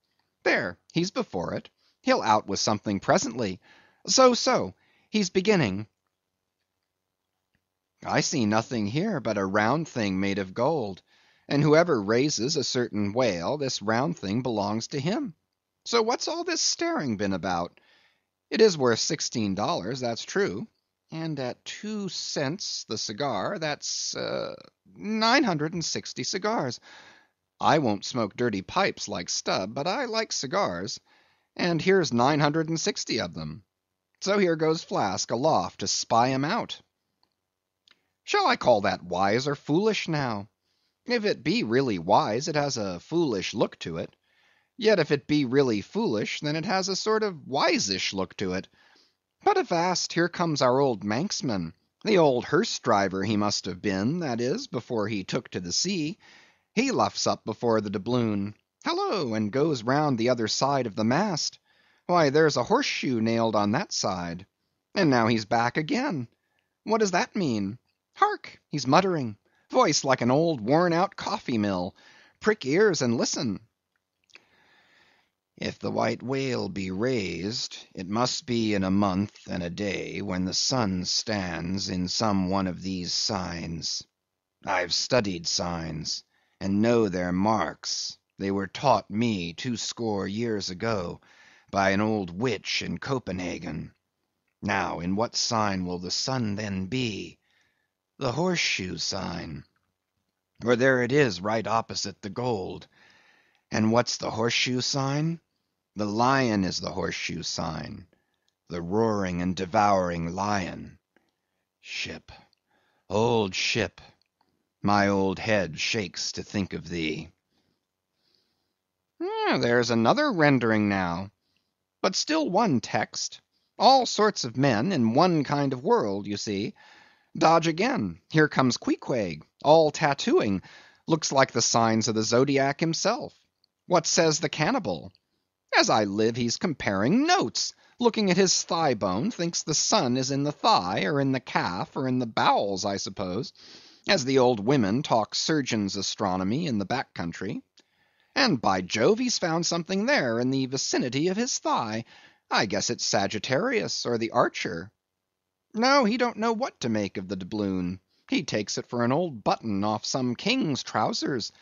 There, he's before it. He'll out with something presently. So, he's beginning. I see nothing here but a round thing made of gold, and whoever raises a certain whale, this round thing belongs to him. So what's all this staring been about? It is worth $16, that's true, and at 2 cents the cigar, that's 960 cigars. I won't smoke dirty pipes like Stubb, but I like cigars, and here's 960 of them. So here goes Flask aloft to spy 'em out. Shall I call that wise or foolish now? If it be really wise, it has a foolish look to it. Yet if it be really foolish, then it has a sort of wise-ish look to it. But avast, here comes our old Manxman, the old hearse driver he must have been, that is, before he took to the sea. He luffs up before the doubloon, hallo, and goes round the other side of the mast. Why, there's a horseshoe nailed on that side. And now he's back again. What does that mean? Hark, he's muttering, voice like an old worn-out coffee-mill. Prick ears and listen. If the white whale be raised, it must be in a month and a day, when the sun stands in some one of these signs. I've studied signs, and know their marks. They were taught me 20 years ago by an old witch in Copenhagen. Now, in what sign will the sun then be? The horseshoe sign. For there it is, right opposite the gold. And what's the horseshoe sign? The lion is the horseshoe sign. The roaring and devouring lion. Ship, old ship, my old head shakes to think of thee. There's another rendering now. But still one text. All sorts of men in one kind of world, you see. Dodge again. Here comes Queequeg, all tattooing. Looks like the signs of the Zodiac himself. What says the cannibal? As I live, he's comparing notes. Looking at his thigh bone, thinks the sun is in the thigh, or in the calf, or in the bowels, I suppose, as the old women talk surgeon's astronomy in the back country. And by Jove, he's found something there in the vicinity of his thigh. I guess it's Sagittarius, or the archer. No, he don't know what to make of the doubloon. He takes it for an old button off some king's trousers.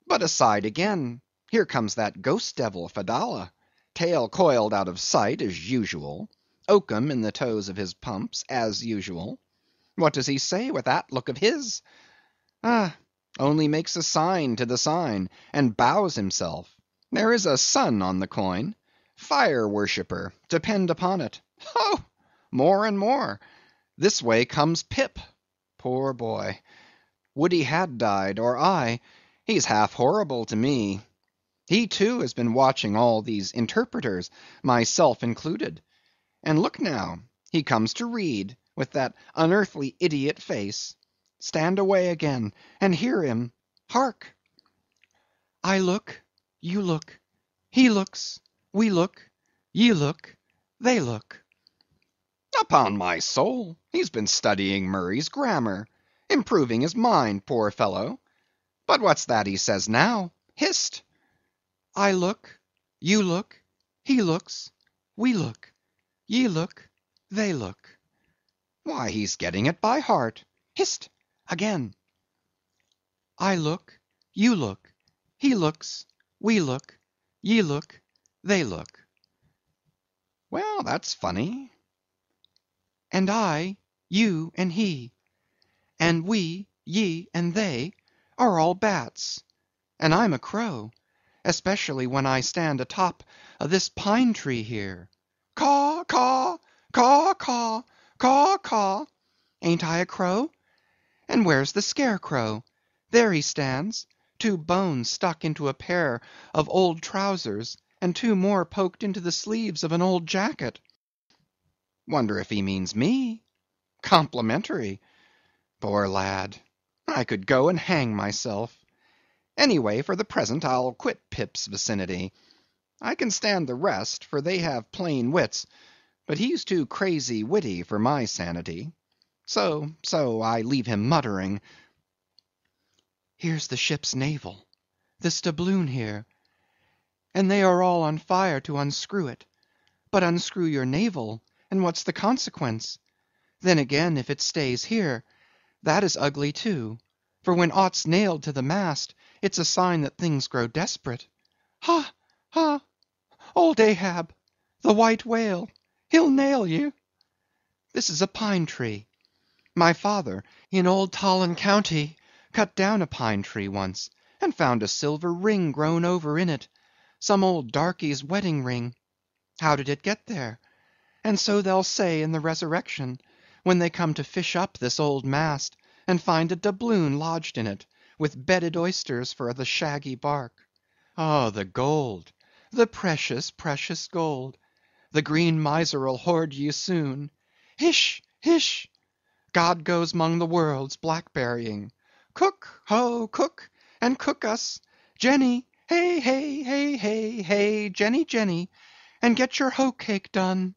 But aside again, here comes that ghost devil, Fedallah, tail coiled out of sight as usual, oakum in the toes of his pumps as usual. What does he say with that look of his? Only makes a sign to the sign, and bows himself. There is a sun on the coin. Fire worshipper, depend upon it. Ho! More and more. This way comes Pip. Poor boy. Would he had died, or I. He's half horrible to me. He too has been watching all these interpreters, myself included. And look now, he comes to read, with that unearthly idiot face. Stand away again, and hear him. Hark! I look, you look, he looks, we look, ye look, they look. Upon my soul, he's been studying Murray's grammar, improving his mind, poor fellow. But what's that he says now? Hist! I look, you look, he looks, we look, ye look, they look. Why, he's getting it by heart. Hist! Again. I look, you look, he looks, we look, ye look, They look. Well, that's funny. And I, you and he, and we, ye and they, are all bats. And I'm a crow, especially when I stand atop of this pine tree here. Caw, caw, caw, caw, caw, caw. Ain't I a crow? And where's the scarecrow? There he stands, 2 bones stuck into a pair of old trousers, and 2 more poked into the sleeves of an old jacket. Wonder if he means me? Complimentary. Poor lad, I could go and hang myself. Anyway, for the present I'll quit Pip's vicinity. I can stand the rest, for they have plain wits, but he's too crazy witty for my sanity. So I leave him muttering. Here's the ship's navel, this doubloon here, and they are all on fire to unscrew it. But unscrew your navel, and what's the consequence? Then again, if it stays here, that is ugly too, for when aught's nailed to the mast, it's a sign that things grow desperate. Ha! Ha! Old Ahab, the white whale, he'll nail you. This is a pine tree. My father, in old Tolland County, cut down a pine tree once, and found a silver ring grown over in it, some old darkey's wedding ring. How did it get there? And so they'll say in the resurrection, when they come to fish up this old mast, and find a doubloon lodged in it, with bedded oysters for the shaggy bark. Oh, the gold, the precious, precious gold. The green miser'll hoard ye soon. Hish, hish! God goes 'mong the worlds blackberrying. Cook, ho, cook, and cook us. Jenny, hey, hey, hey, hey, hey, Jenny, Jenny, and get your hoe cake done.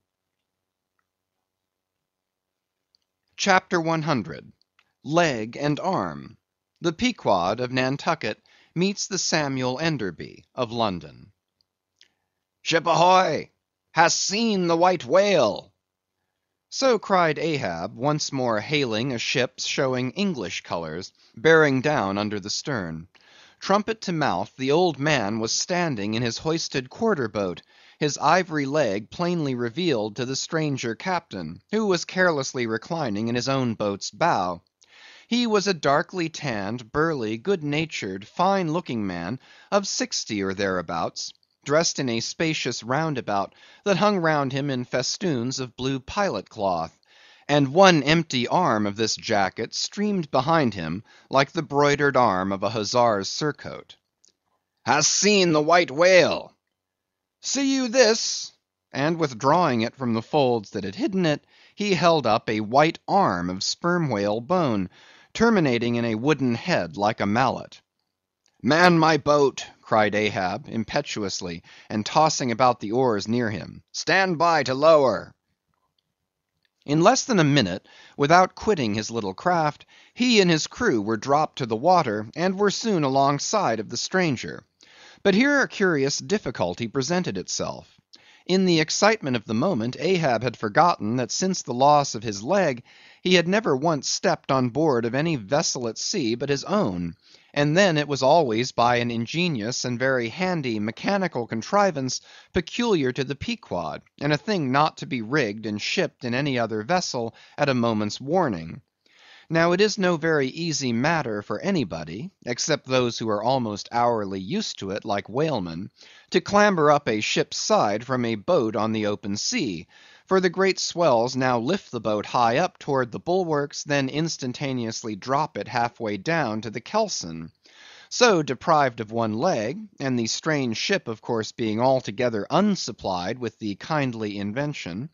Chapter 100. Leg and Arm. The Pequod of Nantucket meets the Samuel Enderby of London. Ship ahoy! Hast seen the white whale? So cried Ahab, once more hailing a ship showing English colors, bearing down under the stern. Trumpet to mouth, the old man was standing in his hoisted quarter-boat, his ivory leg plainly revealed to the stranger captain, who was carelessly reclining in his own boat's bow. He was a darkly tanned, burly, good-natured, fine-looking man of 60 or thereabouts, dressed in a spacious roundabout that hung round him in festoons of blue pilot cloth, and one empty arm of this jacket streamed behind him like the broidered arm of a hussar's surcoat. Hast seen the white whale? See you this? And withdrawing it from the folds that had hidden it, he held up a white arm of sperm whale bone, terminating in a wooden head like a mallet. Man my boat, cried Ahab, impetuously, and tossing about the oars near him. Stand by to lower. In less than a minute, without quitting his little craft, he and his crew were dropped to the water, and were soon alongside of the stranger. But here a curious difficulty presented itself. In the excitement of the moment, Ahab had forgotten that since the loss of his leg, he had never once stepped on board of any vessel at sea but his own, and then it was always by an ingenious and very handy mechanical contrivance peculiar to the Pequod, and a thing not to be rigged and shipped in any other vessel at a moment's warning. Now it is no very easy matter for anybody, except those who are almost hourly used to it like whalemen, to clamber up a ship's side from a boat on the open sea, for the great swells now lift the boat high up toward the bulwarks, then instantaneously drop it halfway down to the kelson. So deprived of one leg, and the strange ship of course being altogether unsupplied with the kindly invention,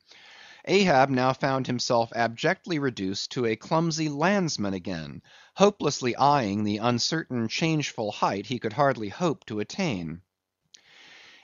Ahab now found himself abjectly reduced to a clumsy landsman again, hopelessly eyeing the uncertain changeful height he could hardly hope to attain.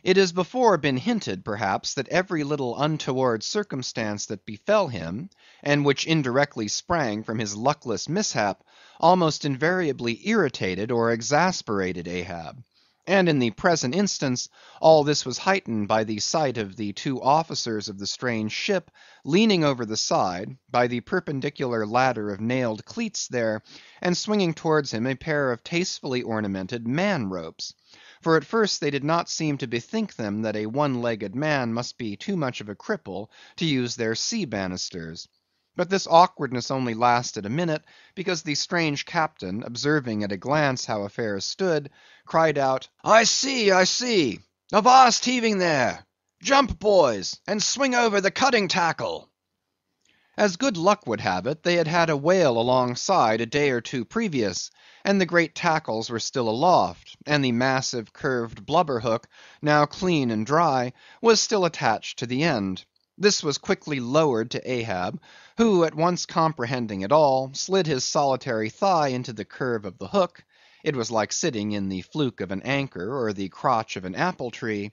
It has before been hinted, perhaps, that every little untoward circumstance that befell him, and which indirectly sprang from his luckless mishap, almost invariably irritated or exasperated Ahab. And in the present instance, all this was heightened by the sight of the 2 officers of the strange ship leaning over the side, by the perpendicular ladder of nailed cleats there, and swinging towards him a pair of tastefully ornamented man ropes, for at first they did not seem to bethink them that a one-legged man must be too much of a cripple to use their sea banisters. But this awkwardness only lasted a minute, because the strange captain, observing at a glance how affairs stood, cried out, "I see, I see! Avast heaving there! Jump, boys, and swing over the cutting tackle!" As good luck would have it, they had had a whale alongside a day or two previous, and the great tackles were still aloft, and the massive curved blubber hook, now clean and dry, was still attached to the end. This was quickly lowered to Ahab, who, at once comprehending it all, slid his solitary thigh into the curve of the hook (it was like sitting in the fluke of an anchor or the crotch of an apple tree),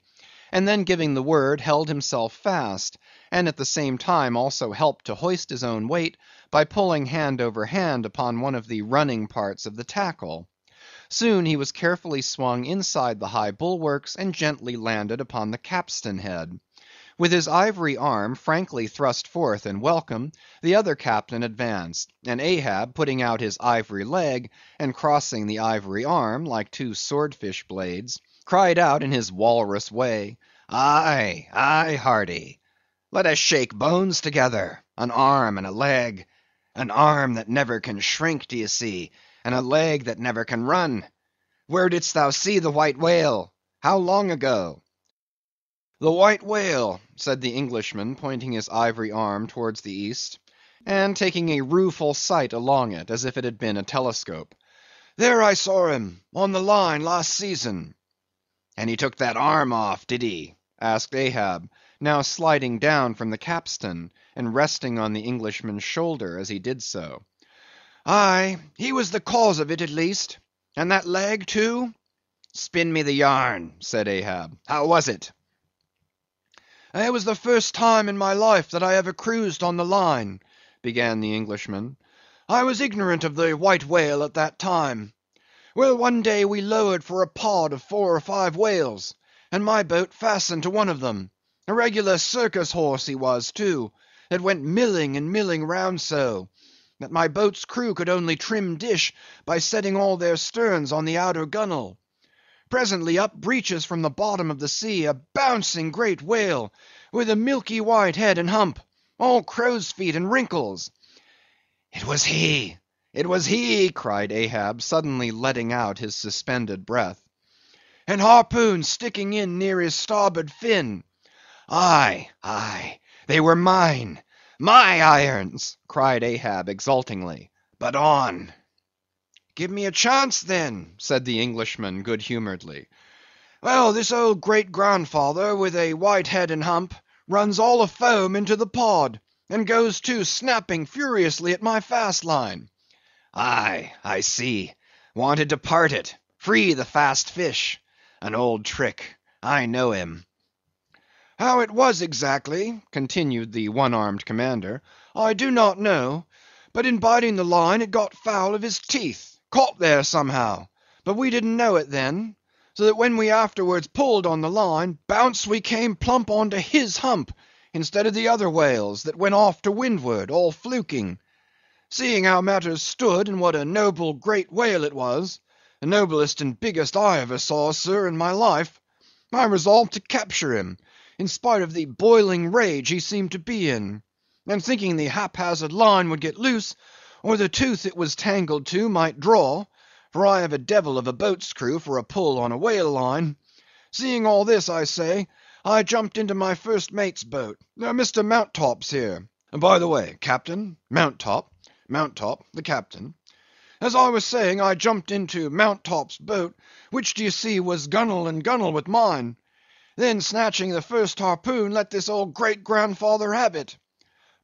and then giving the word, held himself fast, and at the same time also helped to hoist his own weight by pulling hand over hand upon one of the running parts of the tackle. Soon he was carefully swung inside the high bulwarks, and gently landed upon the capstan head. With his ivory arm frankly thrust forth in welcome, the other captain advanced, and Ahab, putting out his ivory leg, and crossing the ivory arm, like two swordfish blades, cried out in his walrus way, "Aye, aye, hearty! Let us shake bones together, an arm and a leg. An arm that never can shrink, d'ye see, and a leg that never can run. Where didst thou see the white whale? How long ago?" "The white whale," said the Englishman, pointing his ivory arm towards the east, and taking a rueful sight along it, as if it had been a telescope. "There I saw him, on the line, last season." "And he took that arm off, did he?" asked Ahab, now sliding down from the capstan, and resting on the Englishman's shoulder as he did so. "Aye, he was the cause of it at least. And that leg too?" "Spin me the yarn," said Ahab. "How was it?" "It was the first time in my life that I ever cruised on the line," began the Englishman. "I was ignorant of the white whale at that time. Well, one day we lowered for a pod of 4 or 5 whales, and my boat fastened to one of them. A regular circus horse he was, too, that went milling and milling round so, that my boat's crew could only trim dish by setting all their sterns on the outer gunwale. Presently up breaches from the bottom of the sea a bouncing great whale, with a milky white head and hump, all crow's feet and wrinkles." "It was he! It was he!" cried Ahab, suddenly letting out his suspended breath. "And harpoons sticking in near his starboard fin." "Aye, aye, they were mine, my irons!" cried Ahab exultingly. "But on." "Give me a chance, then," said the Englishman good-humouredly. "Well, this old great-grandfather, with a white head and hump, runs all afoam into the pod, and goes to snapping furiously at my fast line." "Aye, I see. Wanted to part it, free the fast fish. An old trick. I know him." "How it was exactly," continued the one-armed commander, "I do not know, but in biting the line it got foul of his teeth. Caught there somehow, but we didn't know it then, so that when we afterwards pulled on the line, bounce we came plump onto his hump, instead of the other whales that went off to windward, all fluking. Seeing how matters stood, and what a noble great whale it was, the noblest and biggest I ever saw, sir, in my life, I resolved to capture him, in spite of the boiling rage he seemed to be in, and thinking the haphazard line would get loose, or the tooth it was tangled to might draw, for I have a devil of a boat's crew for a pull on a whale line. Seeing all this, I say, I jumped into my first mate's boat, Mr. Mounttop's here. By the way, Captain, Mounttop, the captain. As I was saying, I jumped into Mounttop's boat, which, do you see, was gunwale and gunwale with mine. Then, snatching the first harpoon, let this old great-grandfather have it.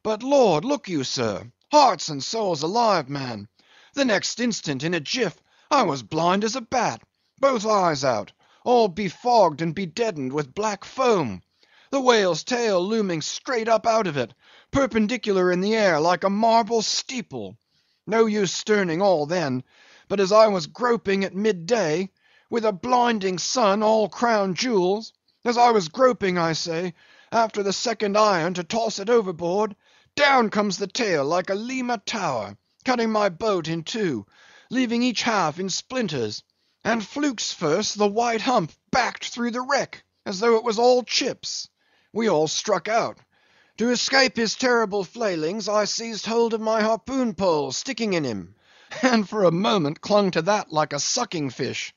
But, Lord, look you, sir, hearts and souls alive, man, the next instant, in a jiff, I was blind as a bat, both eyes out, all befogged and bedeadened with black foam, the whale's tail looming straight up out of it, perpendicular in the air like a marble steeple. No use sterning all then, but as I was groping at midday, with a blinding sun all crown jewels, as I was groping, I say, after the second iron to toss it overboard, down comes the tail like a Lima tower, cutting my boat in two, leaving each half in splinters, and flukes first the white hump backed through the wreck, as though it was all chips. We all struck out. To escape his terrible flailings, I seized hold of my harpoon pole sticking in him, and for a moment clung to that like a sucking fish.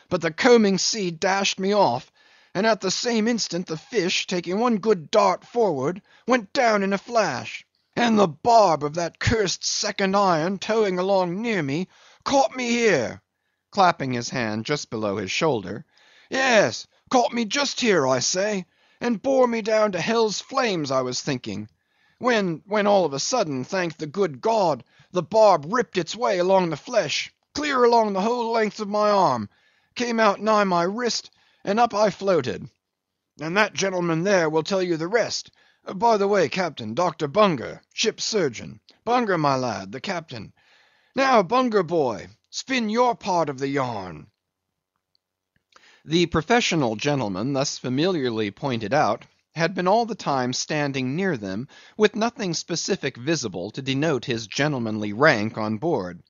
But the combing sea dashed me off, and at the same instant the fish, taking one good dart forward, went down in a flash, and the barb of that cursed second iron towing along near me caught me here, clapping his hand just below his shoulder. Yes, caught me just here, I say, and bore me down to hell's flames, I was thinking, when all of a sudden, thank the good God, the barb ripped its way along the flesh, clear along the whole length of my arm, came out nigh my wrist, and up I floated. And that gentleman there will tell you the rest. By the way, Captain, Dr. Bunger, ship's surgeon. Bunger, my lad, the captain. Now, Bunger boy, spin your part of the yarn. The professional gentleman thus familiarly pointed out had been all the time standing near them, with nothing specific visible to denote his gentlemanly rank on board.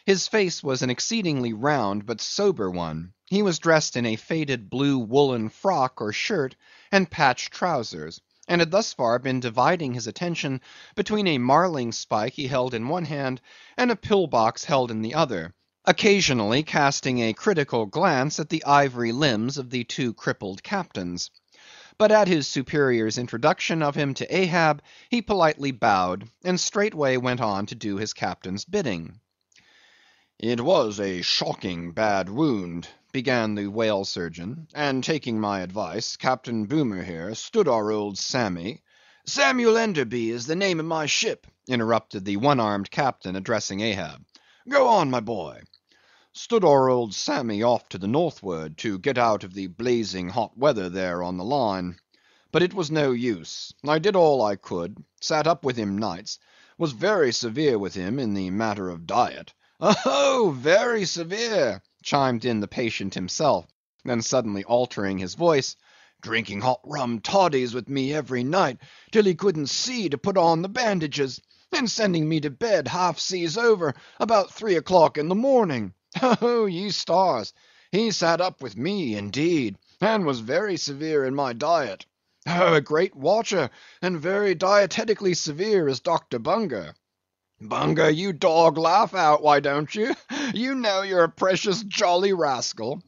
His face was an exceedingly round but sober one. He was dressed in a faded blue woolen frock or shirt, and patched trousers, and had thus far been dividing his attention between a marling spike he held in one hand, and a pill-box held in the other, occasionally casting a critical glance at the ivory limbs of the two crippled captains. But at his superior's introduction of him to Ahab, he politely bowed, and straightway went on to do his captain's bidding. "It was a shocking bad wound," began the whale surgeon, "and taking my advice, Captain Boomer here stood our old Sammy—" "Samuel Enderby is the name of my ship," interrupted the one-armed captain, addressing Ahab. "Go on, my boy." "Stood our old Sammy off to the northward to get out of the blazing hot weather there on the line. But it was no use. I did all I could, sat up with him nights, was very severe with him in the matter of diet." "Oh, very severe," chimed in the patient himself, then suddenly altering his voice, "drinking hot rum toddies with me every night till he couldn't see to put on the bandages, and sending me to bed half seas over about 3 o'clock in the morning. Oh, ye stars, he sat up with me, indeed, and was very severe in my diet. Oh, a great watcher, and very dietetically severe is Dr. Bunger. Bunger, you dog, laugh out, why don't you? You know you're a precious jolly rascal.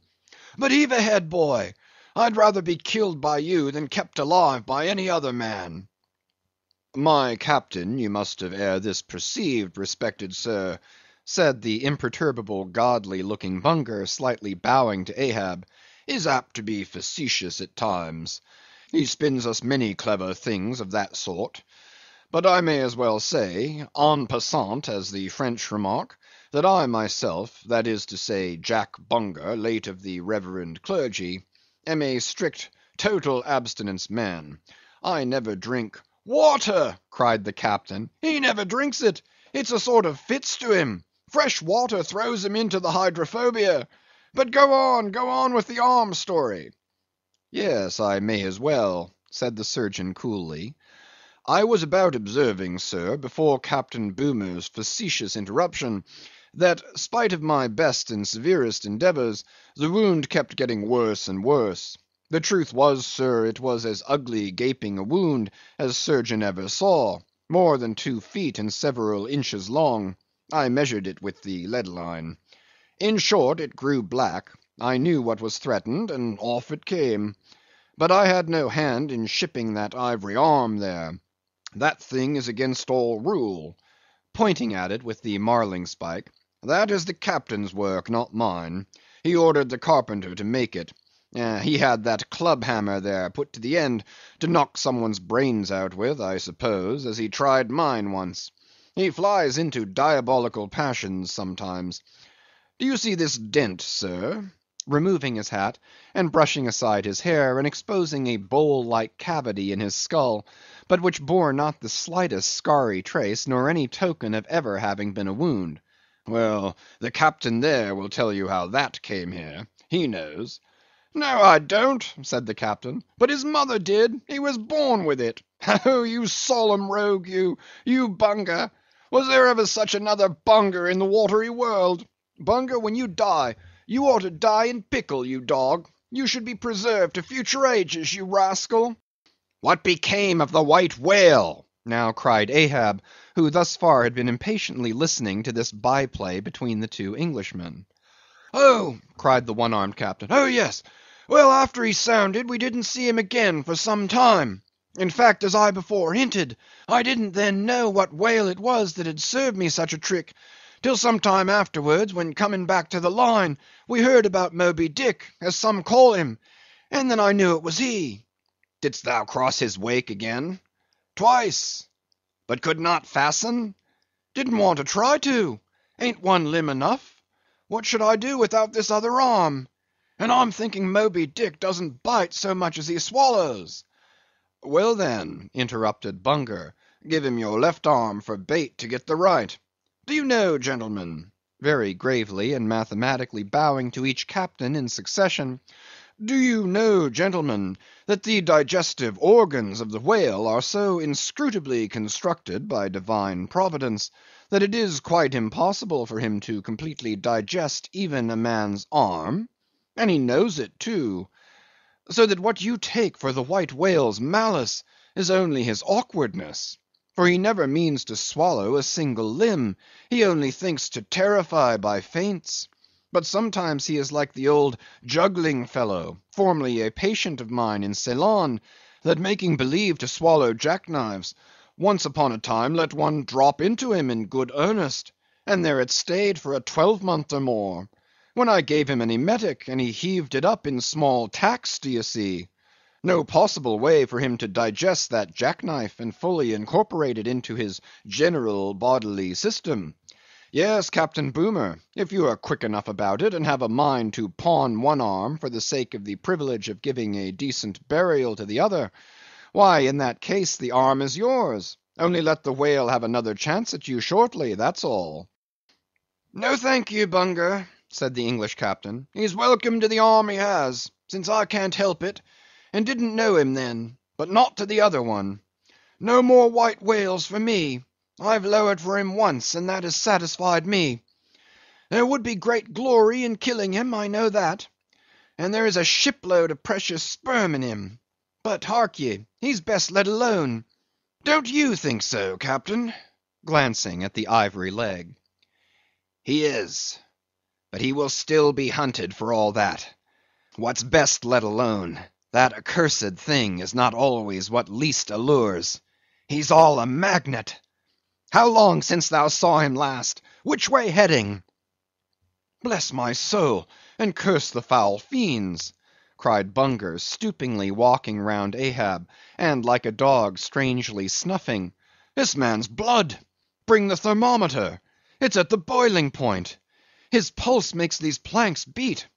But heave ahead, boy. I'd rather be killed by you than kept alive by any other man." "My captain, you must have ere this perceived, respected sir," said the imperturbable, godly-looking Bunger, slightly bowing to Ahab, "is apt to be facetious at times. He spins us many clever things of that sort. But I may as well say, en passant, as the French remark, that I myself, that is to say, Jack Bunger, late of the reverend clergy, am a strict, total abstinence man. I never drink—" "Water!" cried the captain. "He never drinks it. It's a sort of fits to him. Fresh water throws him into the hydrophobia. But go on with the arm story." "Yes, I may as well," said the surgeon coolly. "I was about observing, sir, before Captain Boomer's facetious interruption, that, spite of my best and severest endeavours, the wound kept getting worse and worse. The truth was, sir, it was as ugly gaping a wound as surgeon ever saw, more than 2 feet and several inches long. I measured it with the lead line. In short, it grew black. I knew what was threatened, and off it came. But I had no hand in shipping that ivory arm there. That thing is against all rule," pointing at it with the marling spike. "That is the captain's work, not mine. He ordered the carpenter to make it. He had that club hammer there put to the end to knock someone's brains out with, I suppose, as he tried mine once. He flies into diabolical passions sometimes. Do you see this dent, sir?" removing his hat, and brushing aside his hair, and exposing a bowl-like cavity in his skull, but which bore not the slightest scarry trace, nor any token of ever having been a wound. "Well, the captain there will tell you how that came here. He knows." "No, I don't," said the captain, "but his mother did. He was born with it. Oh, you solemn rogue, you Bunger. Was there ever such another Bunger in the watery world? Bunger, when you die, You ought to die in pickle, you dog. You should be preserved to future ages, you rascal. What became of the white whale? Now cried Ahab, who thus far had been impatiently listening to this by-play between the two Englishmen. Oh, cried the one-armed captain. Oh, yes. Well, after he sounded, we didn't see him again for some time. In fact, as I before hinted, I didn't then know what whale it was that had served me such a trick, till some time afterwards, when coming back to the line, we heard about Moby Dick, as some call him, and then I knew it was he. Didst thou cross his wake again? Twice. But could not fasten? Didn't want to try to. Ain't one limb enough? What should I do without this other arm? And I'm thinking Moby Dick doesn't bite so much as he swallows. Well then, interrupted Bunger, give him your left arm for bait to get the right. Do you know, gentlemen, very gravely and mathematically bowing to each captain in succession, do you know, gentlemen, that the digestive organs of the whale are so inscrutably constructed by divine providence, that it is quite impossible for him to completely digest even a man's arm? And he knows it too. So that what you take for the white whale's malice is only his awkwardness. For he never means to swallow a single limb, he only thinks to terrify by feints. But sometimes he is like the old juggling fellow, formerly a patient of mine in Ceylon, that making believe to swallow jackknives, once upon a time let one drop into him in good earnest, and there it stayed for a 12-month or more, when I gave him an emetic, and he heaved it up in small tacks, d'ye see. No possible way for him to digest that jackknife and fully incorporate it into his general bodily system. Yes, Captain Boomer, if you are quick enough about it, and have a mind to pawn one arm for the sake of the privilege of giving a decent burial to the other, why, in that case, the arm is yours. Only let the whale have another chance at you shortly, that's all. No thank you, Bunger, said the English captain. He's welcome to the arm he has, since I can't help it, and didn't know him then, but not to the other one. No more white whales for me. I've lowered for him once, and that has satisfied me. There would be great glory in killing him, I know that. And there is a shipload of precious sperm in him. But hark ye, he's best let alone. Don't you think so, Captain? Glancing at the ivory leg. He is, but he will still be hunted for all that. What's best let alone? That accursed thing is not always what least allures. He's all a magnet. How long since thou saw him last? Which way heading? Bless my soul, and curse the foul fiends, cried Bunger, stoopingly walking round Ahab, and like a dog strangely snuffing. This man's blood! Bring the thermometer! It's at the boiling point! His pulse makes these planks beat!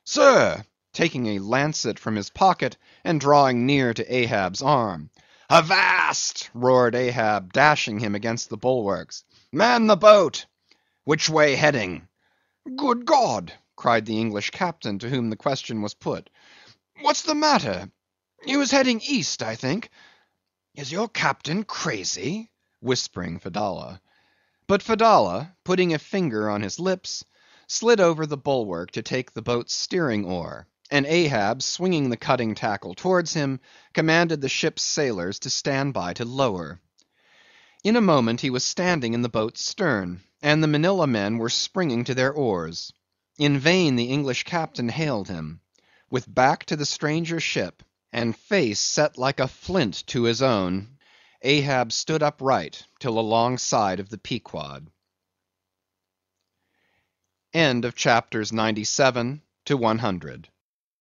Sir! Taking a lancet from his pocket, and drawing near to Ahab's arm. Avast! roared Ahab, dashing him against the bulwarks. Man the boat! Which way heading? Good God! cried the English captain, to whom the question was put. What's the matter? He was heading east, I think. Is your captain crazy? Whispering Fedallah. But Fedallah, putting a finger on his lips, slid over the bulwark to take the boat's steering oar, and Ahab, swinging the cutting tackle towards him, commanded the ship's sailors to stand by to lower. In a moment he was standing in the boat's stern, and the Manila men were springing to their oars. In vain the English captain hailed him. With back to the stranger's ship, and face set like a flint to his own, Ahab stood upright till alongside of the Pequod. End of chapters 97 to 100.